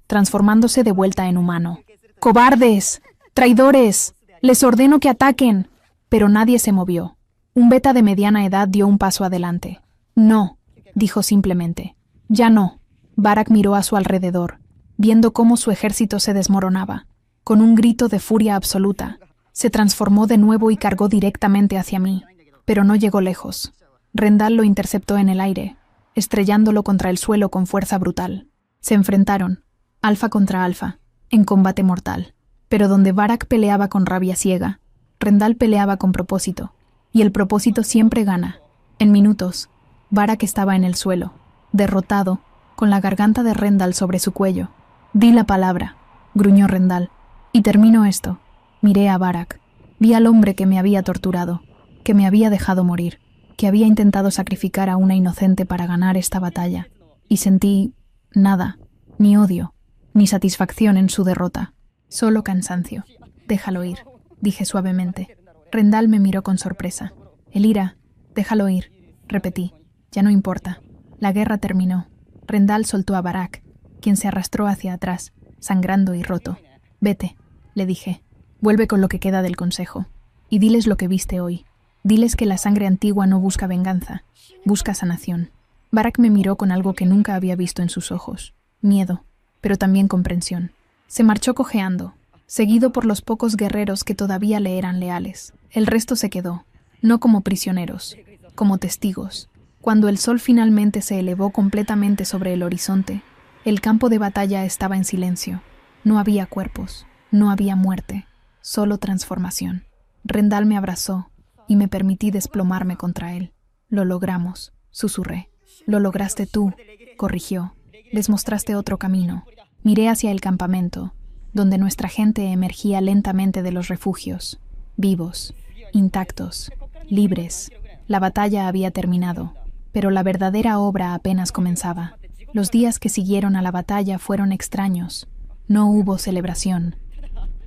transformándose de vuelta en humano. «¡Cobardes! ¡Traidores! ¡Les ordeno que ataquen!». Pero nadie se movió. Un beta de mediana edad dio un paso adelante. «No», dijo simplemente. «Ya no». Barak miró a su alrededor, viendo cómo su ejército se desmoronaba. Con un grito de furia absoluta, se transformó de nuevo y cargó directamente hacia mí, pero no llegó lejos. Rendal lo interceptó en el aire, estrellándolo contra el suelo con fuerza brutal. Se enfrentaron, alfa contra alfa, en combate mortal. Pero donde Barak peleaba con rabia ciega, Rendal peleaba con propósito, y el propósito siempre gana. En minutos, Barak estaba en el suelo, derrotado, con la garganta de Rendal sobre su cuello. «Di la palabra», gruñó Rendal. «Y termino esto». Miré a Barak. Vi al hombre que me había torturado, que me había dejado morir, que había intentado sacrificar a una inocente para ganar esta batalla. Y sentí nada, ni odio, ni satisfacción en su derrota. Solo cansancio. «Déjalo ir», dije suavemente. Rendal me miró con sorpresa. «Elira, déjalo ir», repetí. «Ya no importa». La guerra terminó. Rendal soltó a Barak, quien se arrastró hacia atrás, sangrando y roto. «Vete», le dije. «Vuelve con lo que queda del consejo. Y diles lo que viste hoy. Diles que la sangre antigua no busca venganza, busca sanación». Barak me miró con algo que nunca había visto en sus ojos. Miedo, pero también comprensión. Se marchó cojeando, seguido por los pocos guerreros que todavía le eran leales. El resto se quedó, no como prisioneros, como testigos. Cuando el sol finalmente se elevó completamente sobre el horizonte, el campo de batalla estaba en silencio. No había cuerpos, no había muerte, solo transformación. Rendal me abrazó y me permití desplomarme contra él. «Lo logramos», susurré. «Lo lograste tú», corrigió. «Les mostraste otro camino». Miré hacia el campamento, donde nuestra gente emergía lentamente de los refugios, vivos, intactos, libres. La batalla había terminado, pero la verdadera obra apenas comenzaba. Los días que siguieron a la batalla fueron extraños. No hubo celebración.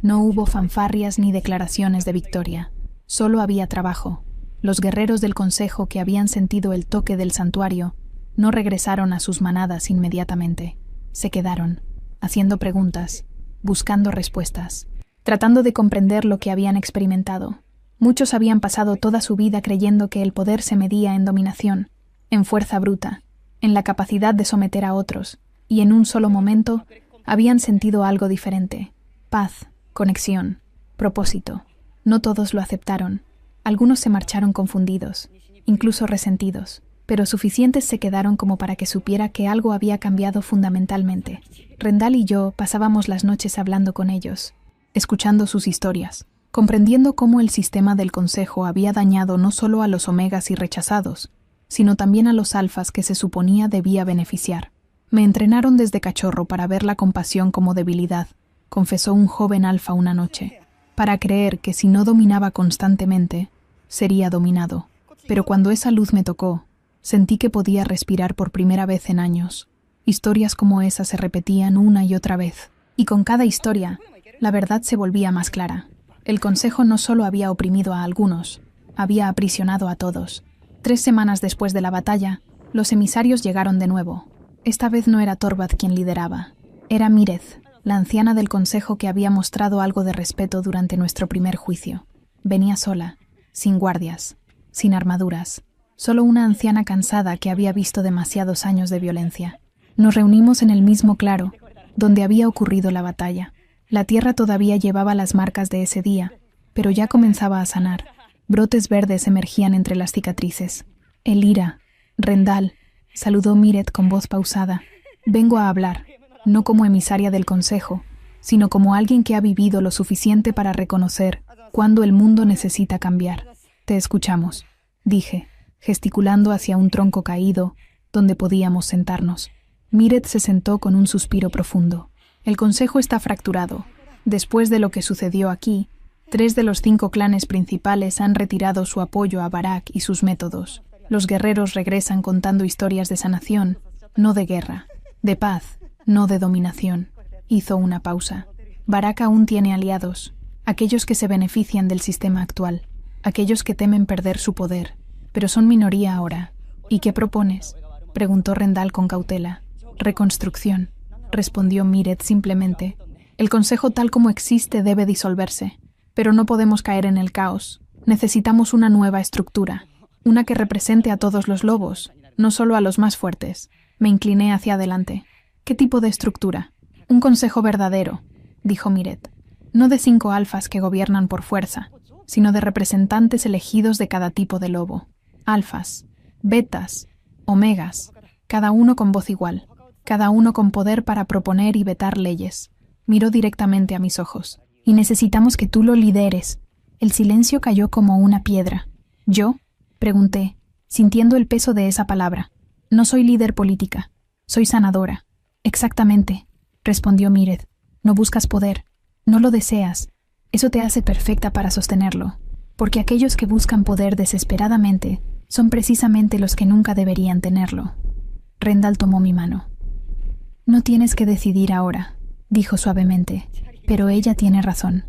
No hubo fanfarrias ni declaraciones de victoria. Solo había trabajo. Los guerreros del consejo que habían sentido el toque del santuario no regresaron a sus manadas inmediatamente. Se quedaron, haciendo preguntas, buscando respuestas, tratando de comprender lo que habían experimentado. Muchos habían pasado toda su vida creyendo que el poder se medía en dominación, en fuerza bruta, en la capacidad de someter a otros, y en un solo momento habían sentido algo diferente: paz, conexión, propósito. No todos lo aceptaron. Algunos se marcharon confundidos, incluso resentidos, pero suficientes se quedaron como para que supiera que algo había cambiado fundamentalmente. Rendal y yo pasábamos las noches hablando con ellos, escuchando sus historias, comprendiendo cómo el sistema del consejo había dañado no solo a los omegas y rechazados, sino también a los alfas que se suponía debía beneficiar. «Me entrenaron desde cachorro para ver la compasión como debilidad», confesó un joven alfa una noche, «para creer que si no dominaba constantemente, sería dominado. Pero cuando esa luz me tocó, sentí que podía respirar por primera vez en años». Historias como esa se repetían una y otra vez, y con cada historia, la verdad se volvía más clara. El consejo no solo había oprimido a algunos, había aprisionado a todos. 3 semanas después de la batalla, los emisarios llegaron de nuevo. Esta vez no era Torvald quien lideraba, era Mireth, la anciana del consejo que había mostrado algo de respeto durante nuestro primer juicio. Venía sola, sin guardias, sin armaduras, solo una anciana cansada que había visto demasiados años de violencia. Nos reunimos en el mismo claro, donde había ocurrido la batalla. La tierra todavía llevaba las marcas de ese día, pero ya comenzaba a sanar. Brotes verdes emergían entre las cicatrices. Elira, Rendal, saludó Miret con voz pausada. Vengo a hablar, no como emisaria del consejo, sino como alguien que ha vivido lo suficiente para reconocer cuando el mundo necesita cambiar. Te escuchamos, dije, gesticulando hacia un tronco caído donde podíamos sentarnos. Miret se sentó con un suspiro profundo. El consejo está fracturado. Después de lo que sucedió aquí, 3 de los 5 clanes principales han retirado su apoyo a Barak y sus métodos. Los guerreros regresan contando historias de sanación, no de guerra, de paz, no de dominación. Hizo una pausa. Barak aún tiene aliados, aquellos que se benefician del sistema actual, aquellos que temen perder su poder, pero son minoría ahora. ¿Y qué propones?, preguntó Rendal con cautela. Reconstrucción, respondió Miret simplemente. El consejo tal como existe debe disolverse, pero no podemos caer en el caos. Necesitamos una nueva estructura, una que represente a todos los lobos, no solo a los más fuertes. Me incliné hacia adelante. ¿Qué tipo de estructura? Un consejo verdadero, dijo Miret. No de 5 alfas que gobiernan por fuerza, sino de representantes elegidos de cada tipo de lobo. Alfas, betas, omegas, cada uno con voz igual, cada uno con poder para proponer y vetar leyes. Miró directamente a mis ojos. Y necesitamos que tú lo lideres. El silencio cayó como una piedra. ¿Yo?, pregunté, sintiendo el peso de esa palabra. No soy líder política, soy sanadora. Exactamente, respondió Miret. No buscas poder, no lo deseas. Eso te hace perfecta para sostenerlo, porque aquellos que buscan poder desesperadamente son precisamente los que nunca deberían tenerlo. Rendal tomó mi mano. No tienes que decidir ahora, dijo suavemente, pero ella tiene razón.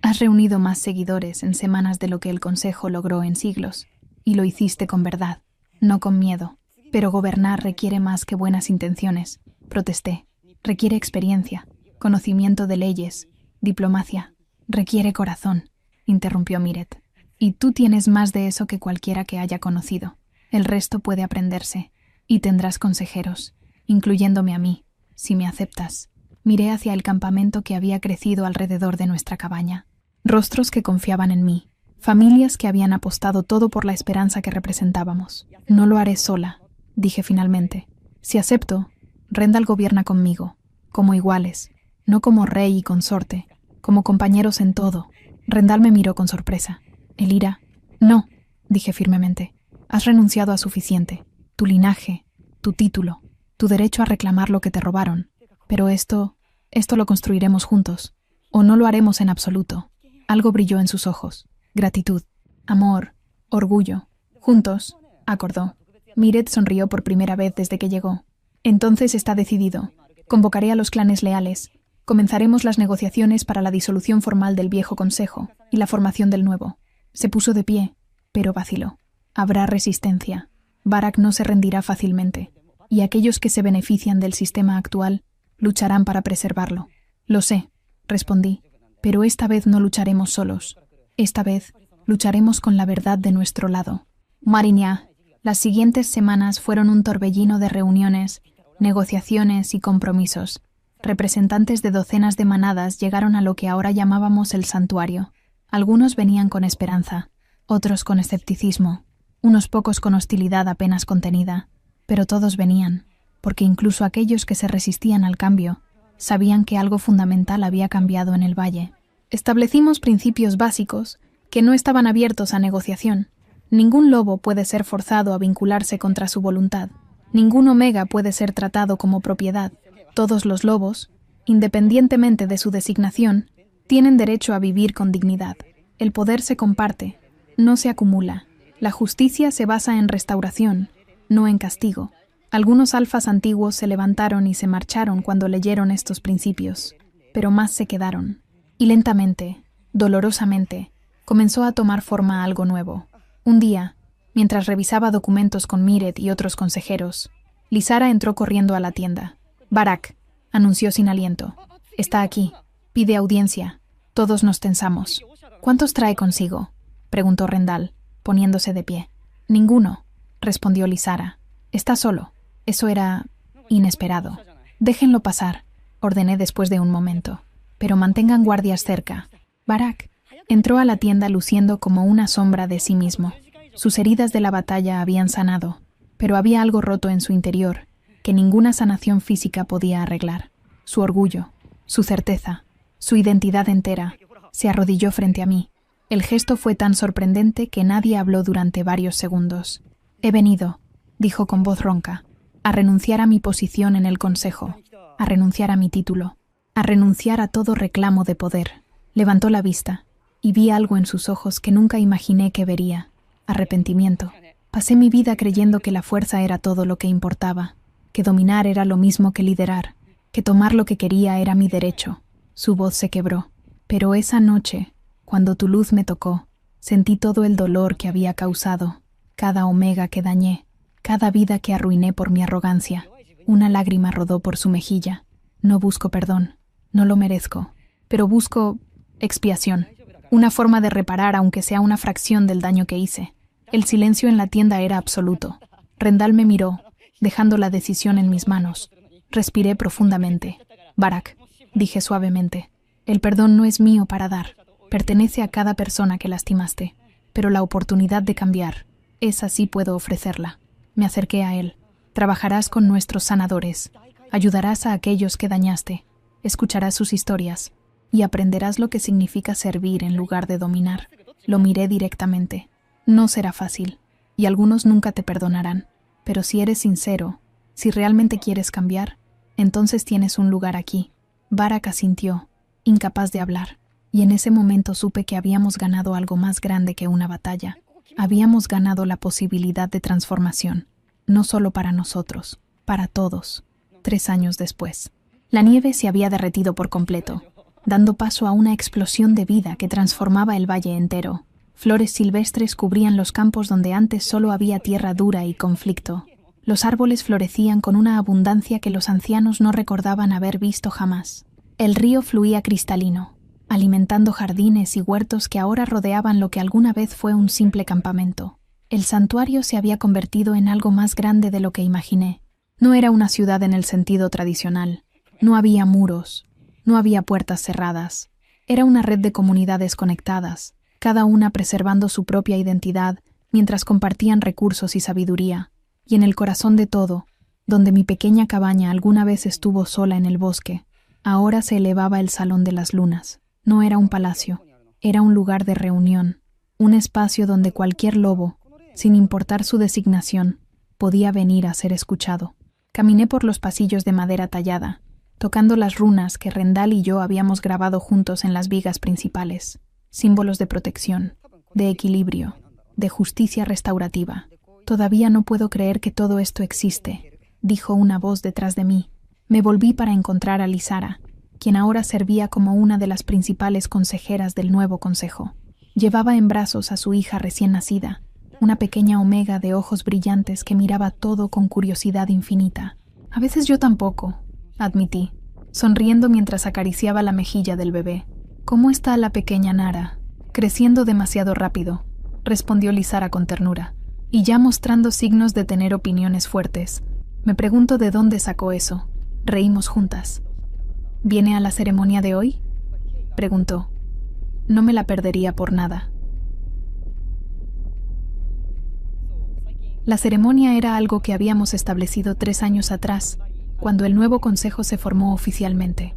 Has reunido más seguidores en semanas de lo que el Consejo logró en siglos, y lo hiciste con verdad, no con miedo. Pero gobernar requiere más que buenas intenciones, protesté. Requiere experiencia, conocimiento de leyes, diplomacia. Requiere corazón, interrumpió Miret. Y tú tienes más de eso que cualquiera que haya conocido. El resto puede aprenderse, y tendrás consejeros, incluyéndome a mí, si me aceptas. Miré hacia el campamento que había crecido alrededor de nuestra cabaña. Rostros que confiaban en mí, familias que habían apostado todo por la esperanza que representábamos. No lo haré sola, dije finalmente. Si acepto, Rendal gobierna conmigo, como iguales, no como rey y consorte, como compañeros en todo. Rendal me miró con sorpresa. Elira, no, dije firmemente. Has renunciado a suficiente. Tu linaje, tu título, tu derecho a reclamar lo que te robaron. Pero esto lo construiremos juntos. O no lo haremos en absoluto. Algo brilló en sus ojos. Gratitud, amor, orgullo. Juntos, acordó. Miret sonrió por primera vez desde que llegó. Entonces está decidido. Convocaré a los clanes leales. Comenzaremos las negociaciones para la disolución formal del viejo consejo y la formación del nuevo. Se puso de pie, pero vaciló. Habrá resistencia. Barak no se rendirá fácilmente, y aquellos que se benefician del sistema actual lucharán para preservarlo. Lo sé, respondí, pero esta vez no lucharemos solos. Esta vez lucharemos con la verdad de nuestro lado. Mariñá, las siguientes semanas fueron un torbellino de reuniones, negociaciones y compromisos. Representantes de docenas de manadas llegaron a lo que ahora llamábamos el santuario. Algunos venían con esperanza, otros con escepticismo, unos pocos con hostilidad apenas contenida, pero todos venían, porque incluso aquellos que se resistían al cambio sabían que algo fundamental había cambiado en el valle. Establecimos principios básicos que no estaban abiertos a negociación. Ningún lobo puede ser forzado a vincularse contra su voluntad. Ningún omega puede ser tratado como propiedad. Todos los lobos, independientemente de su designación, tienen derecho a vivir con dignidad. El poder se comparte, no se acumula. La justicia se basa en restauración, no en castigo. Algunos alfas antiguos se levantaron y se marcharon cuando leyeron estos principios, pero más se quedaron. Y lentamente, dolorosamente, comenzó a tomar forma algo nuevo. Un día, mientras revisaba documentos con Miret y otros consejeros, Lizara entró corriendo a la tienda. Barak, anunció sin aliento. Está aquí. Pide audiencia. Todos nos tensamos. ¿Cuántos trae consigo?, preguntó Rendal, poniéndose de pie. Ninguno, respondió Lizara. Está solo. Eso era inesperado. Déjenlo pasar, ordené después de un momento. Pero mantengan guardias cerca. Barak, Entró a la tienda luciendo como una sombra de sí mismo. Sus heridas de la batalla habían sanado, pero había algo roto en su interior que ninguna sanación física podía arreglar. Su orgullo, su certeza, su identidad entera. Se arrodilló frente a mí. El gesto fue tan sorprendente que nadie habló durante varios segundos. «He venido», dijo con voz ronca, «a renunciar a mi posición en el consejo, a renunciar a mi título, a renunciar a todo reclamo de poder». Levantó la vista y vi algo en sus ojos que nunca imaginé que vería: arrepentimiento. Pasé mi vida creyendo que la fuerza era todo lo que importaba, que dominar era lo mismo que liderar, que tomar lo que quería era mi derecho. Su voz se quebró. Pero esa noche, cuando tu luz me tocó, sentí todo el dolor que había causado, cada omega que dañé, cada vida que arruiné por mi arrogancia. Una lágrima rodó por su mejilla. No busco perdón, no lo merezco, pero busco expiación, una forma de reparar aunque sea una fracción del daño que hice. El silencio en la tienda era absoluto. Rendal me miró, dejando la decisión en mis manos. Respiré profundamente. «Barak», dije suavemente, «el perdón no es mío para dar. Pertenece a cada persona que lastimaste. Pero la oportunidad de cambiar, esa sí puedo ofrecerla». Me acerqué a él. «Trabajarás con nuestros sanadores. Ayudarás a aquellos que dañaste. Escucharás sus historias. Y aprenderás lo que significa servir en lugar de dominar». Lo miré directamente. «No será fácil, y algunos nunca te perdonarán. Pero si eres sincero, si realmente quieres cambiar, entonces tienes un lugar aquí». Barak asintió, incapaz de hablar, y en ese momento supe que habíamos ganado algo más grande que una batalla. Habíamos ganado la posibilidad de transformación, no solo para nosotros, para todos. 3 años después, la nieve se había derretido por completo, dando paso a una explosión de vida que transformaba el valle entero. Flores silvestres cubrían los campos donde antes solo había tierra dura y conflicto. Los árboles florecían con una abundancia que los ancianos no recordaban haber visto jamás. El río fluía cristalino, alimentando jardines y huertos que ahora rodeaban lo que alguna vez fue un simple campamento. El santuario se había convertido en algo más grande de lo que imaginé. No era una ciudad en el sentido tradicional. No había muros, no había puertas cerradas. Era una red de comunidades conectadas, cada una preservando su propia identidad mientras compartían recursos y sabiduría. Y en el corazón de todo, donde mi pequeña cabaña alguna vez estuvo sola en el bosque, ahora se elevaba el Salón de las Lunas. No era un palacio, era un lugar de reunión, un espacio donde cualquier lobo, sin importar su designación, podía venir a ser escuchado. Caminé por los pasillos de madera tallada, tocando las runas que Rendal y yo habíamos grabado juntos en las vigas principales, símbolos de protección, de equilibrio, de justicia restaurativa. «Todavía no puedo creer que todo esto existe», dijo una voz detrás de mí. Me volví para encontrar a Lizara, quien ahora servía como una de las principales consejeras del nuevo consejo. Llevaba en brazos a su hija recién nacida, una pequeña omega de ojos brillantes que miraba todo con curiosidad infinita. «A veces yo tampoco», admití, sonriendo mientras acariciaba la mejilla del bebé. «¿Cómo está la pequeña Nara?» «Creciendo demasiado rápido», respondió Lizara con ternura, y ya mostrando signos de tener opiniones fuertes. Me pregunto de dónde sacó eso. Reímos juntas. «¿Viene a la ceremonia de hoy?», preguntó. No me la perdería por nada. La ceremonia era algo que habíamos establecido 3 años atrás, cuando el nuevo consejo se formó oficialmente.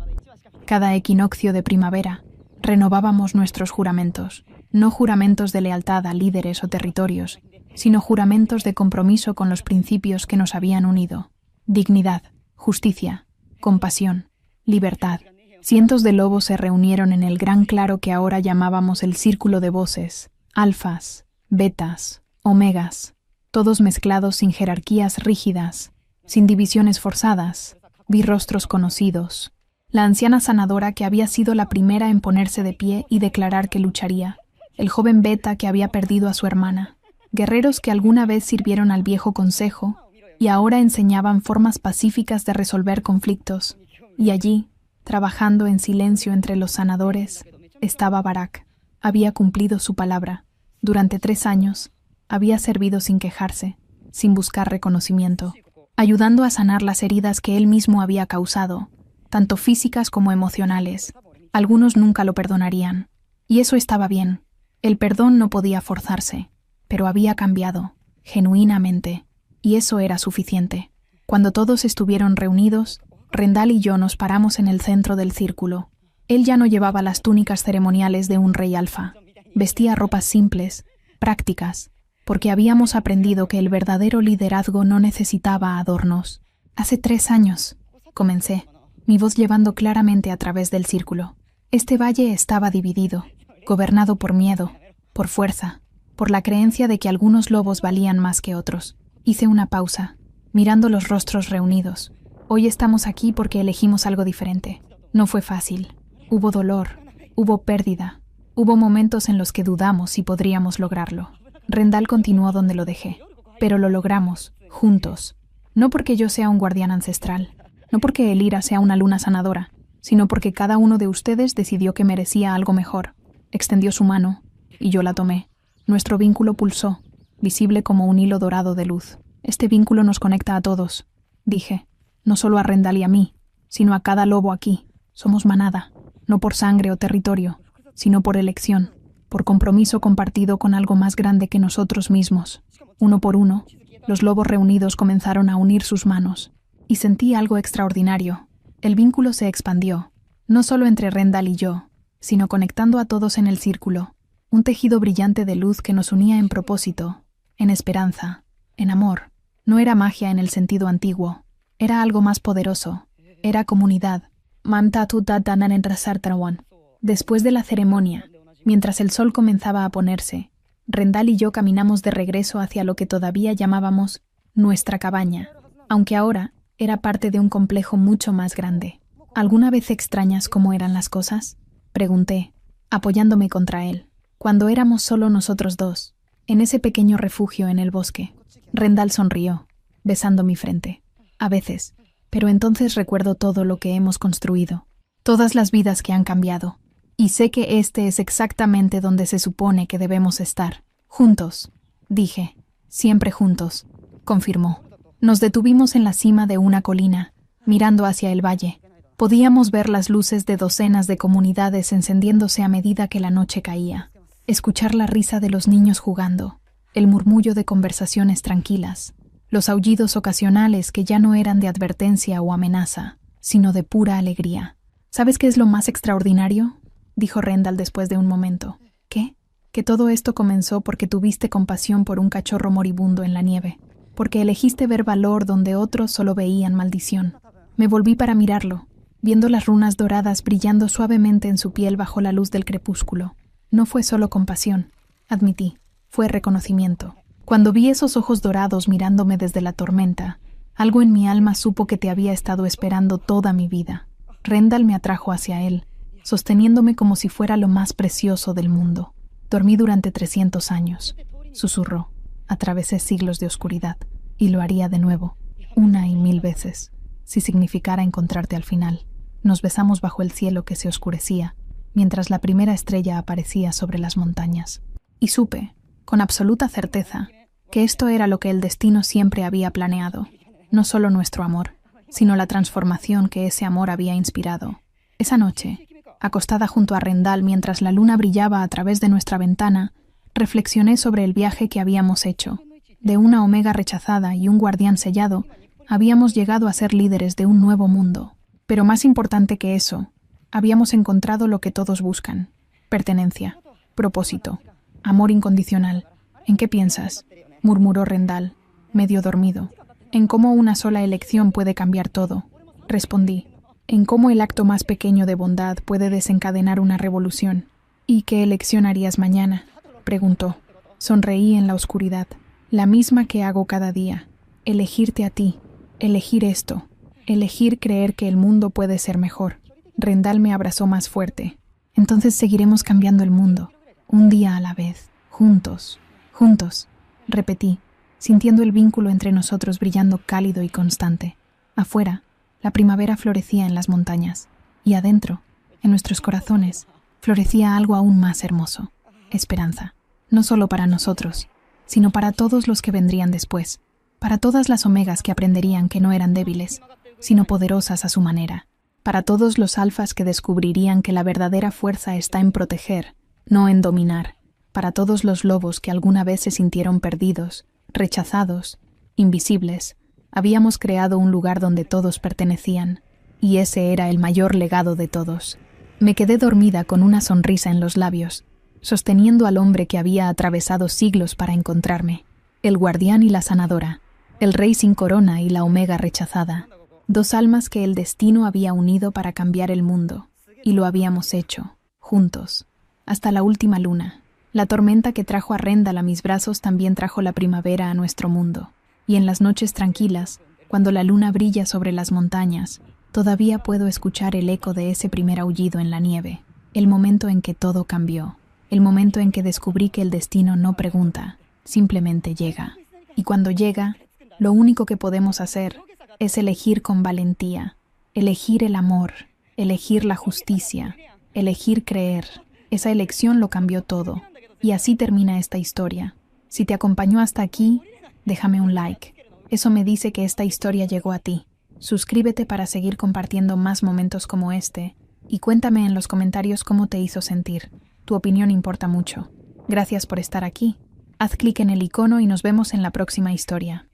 Cada equinoccio de primavera, renovábamos nuestros juramentos, no juramentos de lealtad a líderes o territorios, sino juramentos de compromiso con los principios que nos habían unido: dignidad, justicia, compasión, libertad. Cientos de lobos se reunieron en el gran claro que ahora llamábamos el círculo de voces, alfas, betas, omegas, todos mezclados sin jerarquías rígidas, sin divisiones forzadas. Vi rostros conocidos. La anciana sanadora que había sido la primera en ponerse de pie y declarar que lucharía, el joven beta que había perdido a su hermana, guerreros que alguna vez sirvieron al viejo consejo y ahora enseñaban formas pacíficas de resolver conflictos. Y allí, trabajando en silencio entre los sanadores, estaba Barak. Había cumplido su palabra. Durante 3 años, había servido sin quejarse, sin buscar reconocimiento, ayudando a sanar las heridas que él mismo había causado, tanto físicas como emocionales. Algunos nunca lo perdonarían, Y eso estaba bien. El perdón no podía forzarse, pero había cambiado, genuinamente, y eso era suficiente. Cuando todos estuvieron reunidos, Rendal y yo nos paramos en el centro del círculo. Él ya no llevaba las túnicas ceremoniales de un rey alfa. Vestía ropas simples, prácticas, porque habíamos aprendido que el verdadero liderazgo no necesitaba adornos. Hace 3 años, comencé, mi voz llevando claramente a través del círculo. Este valle estaba dividido, gobernado por miedo, por fuerza, por la creencia de que algunos lobos valían más que otros. Hice una pausa, mirando los rostros reunidos. Hoy estamos aquí porque elegimos algo diferente. No fue fácil. Hubo dolor, hubo pérdida, hubo momentos en los que dudamos si podríamos lograrlo. Rendal continuó donde lo dejé, pero lo logramos, juntos. No porque yo sea un guardián ancestral, no porque Elira sea una luna sanadora, sino porque cada uno de ustedes decidió que merecía algo mejor. Extendió su mano, y yo la tomé. Nuestro vínculo pulsó, visible como un hilo dorado de luz. Este vínculo nos conecta a todos, dije, no solo a Rendal y a mí, sino a cada lobo aquí. Somos manada, no por sangre o territorio, sino por elección, por compromiso compartido con algo más grande que nosotros mismos. Uno por uno, los lobos reunidos comenzaron a unir sus manos, y sentí algo extraordinario. El vínculo se expandió, no solo entre Rendal y yo, sino conectando a todos en el círculo, un tejido brillante de luz que nos unía en propósito, en esperanza, en amor. No era magia en el sentido antiguo, era algo más poderoso, era comunidad. Después de la ceremonia, mientras el sol comenzaba a ponerse, Rendal y yo caminamos de regreso hacia lo que todavía llamábamos nuestra cabaña, aunque ahora era parte de un complejo mucho más grande. ¿Alguna vez extrañas cómo eran las cosas?, pregunté, apoyándome contra él. Cuando éramos solo nosotros dos, en ese pequeño refugio en el bosque. Rendal sonrió, besando mi frente. A veces, pero entonces recuerdo todo lo que hemos construido, todas las vidas que han cambiado, y sé que este es exactamente donde se supone que debemos estar. Juntos, dije, siempre juntos, confirmó. Nos detuvimos en la cima de una colina, mirando hacia el valle. Podíamos ver las luces de docenas de comunidades encendiéndose a medida que la noche caía, escuchar la risa de los niños jugando, el murmullo de conversaciones tranquilas, los aullidos ocasionales que ya no eran de advertencia o amenaza, sino de pura alegría. ¿Sabes qué es lo más extraordinario?, dijo Rendal después de un momento. ¿Qué? Que todo esto comenzó porque tuviste compasión por un cachorro moribundo en la nieve, porque elegiste ver valor donde otros solo veían maldición. Me volví para mirarlo, viendo las runas doradas brillando suavemente en su piel bajo la luz del crepúsculo. No fue solo compasión, admití, fue reconocimiento. Cuando vi esos ojos dorados mirándome desde la tormenta, algo en mi alma supo que te había estado esperando toda mi vida. Rendal me atrajo hacia él, sosteniéndome como si fuera lo más precioso del mundo. Dormí durante 300 años, susurró. Atravesé siglos de oscuridad, y lo haría de nuevo, 1 y 1000 veces, si significara encontrarte al final. Nos besamos bajo el cielo que se oscurecía, mientras la primera estrella aparecía sobre las montañas. Y supe, con absoluta certeza, que esto era lo que el destino siempre había planeado, no solo nuestro amor, sino la transformación que ese amor había inspirado. Esa noche, acostada junto a Rendal mientras la luna brillaba a través de nuestra ventana, reflexioné sobre el viaje que habíamos hecho. De una omega rechazada y un guardián sellado, habíamos llegado a ser líderes de un nuevo mundo. Pero más importante que eso, habíamos encontrado lo que todos buscan: pertenencia, propósito, amor incondicional. ¿En qué piensas?, murmuró Rendal, medio dormido. En cómo una sola elección puede cambiar todo, respondí. En cómo el acto más pequeño de bondad puede desencadenar una revolución. ¿Y qué elección harías mañana?, preguntó. Sonreí en la oscuridad, la misma que hago cada día. Elegirte a ti, elegir esto, elegir creer que el mundo puede ser mejor. Rendal me abrazó más fuerte. Entonces seguiremos cambiando el mundo, un día a la vez, juntos, repetí, sintiendo el vínculo entre nosotros brillando cálido y constante. Afuera, la primavera florecía en las montañas, y adentro, en nuestros corazones, florecía algo aún más hermoso: esperanza, no solo para nosotros, sino para todos los que vendrían después, para todas las omegas que aprenderían que no eran débiles, sino poderosas a su manera, para todos los alfas que descubrirían que la verdadera fuerza está en proteger, no en dominar, para todos los lobos que alguna vez se sintieron perdidos, rechazados, invisibles. Habíamos creado un lugar donde todos pertenecían, y ese era el mayor legado de todos. Me quedé dormida con una sonrisa en los labios, sosteniendo al hombre que había atravesado siglos para encontrarme, el guardián y la sanadora, el rey sin corona y la omega rechazada, dos almas que el destino había unido para cambiar el mundo, y lo habíamos hecho, juntos, hasta la última luna. La tormenta que trajo a Rendal a mis brazos también trajo la primavera a nuestro mundo, y en las noches tranquilas, cuando la luna brilla sobre las montañas, todavía puedo escuchar el eco de ese primer aullido en la nieve, el momento en que todo cambió, el momento en que descubrí que el destino no pregunta, simplemente llega. Y cuando llega, lo único que podemos hacer es elegir con valentía, elegir el amor, elegir la justicia, elegir creer. Esa elección lo cambió todo. Y así termina esta historia. Si te acompañó hasta aquí, déjame un like. Eso me dice que esta historia llegó a ti. Suscríbete para seguir compartiendo más momentos como este y cuéntame en los comentarios cómo te hizo sentir. Tu opinión importa mucho. Gracias por estar aquí. Haz clic en el icono y nos vemos en la próxima historia.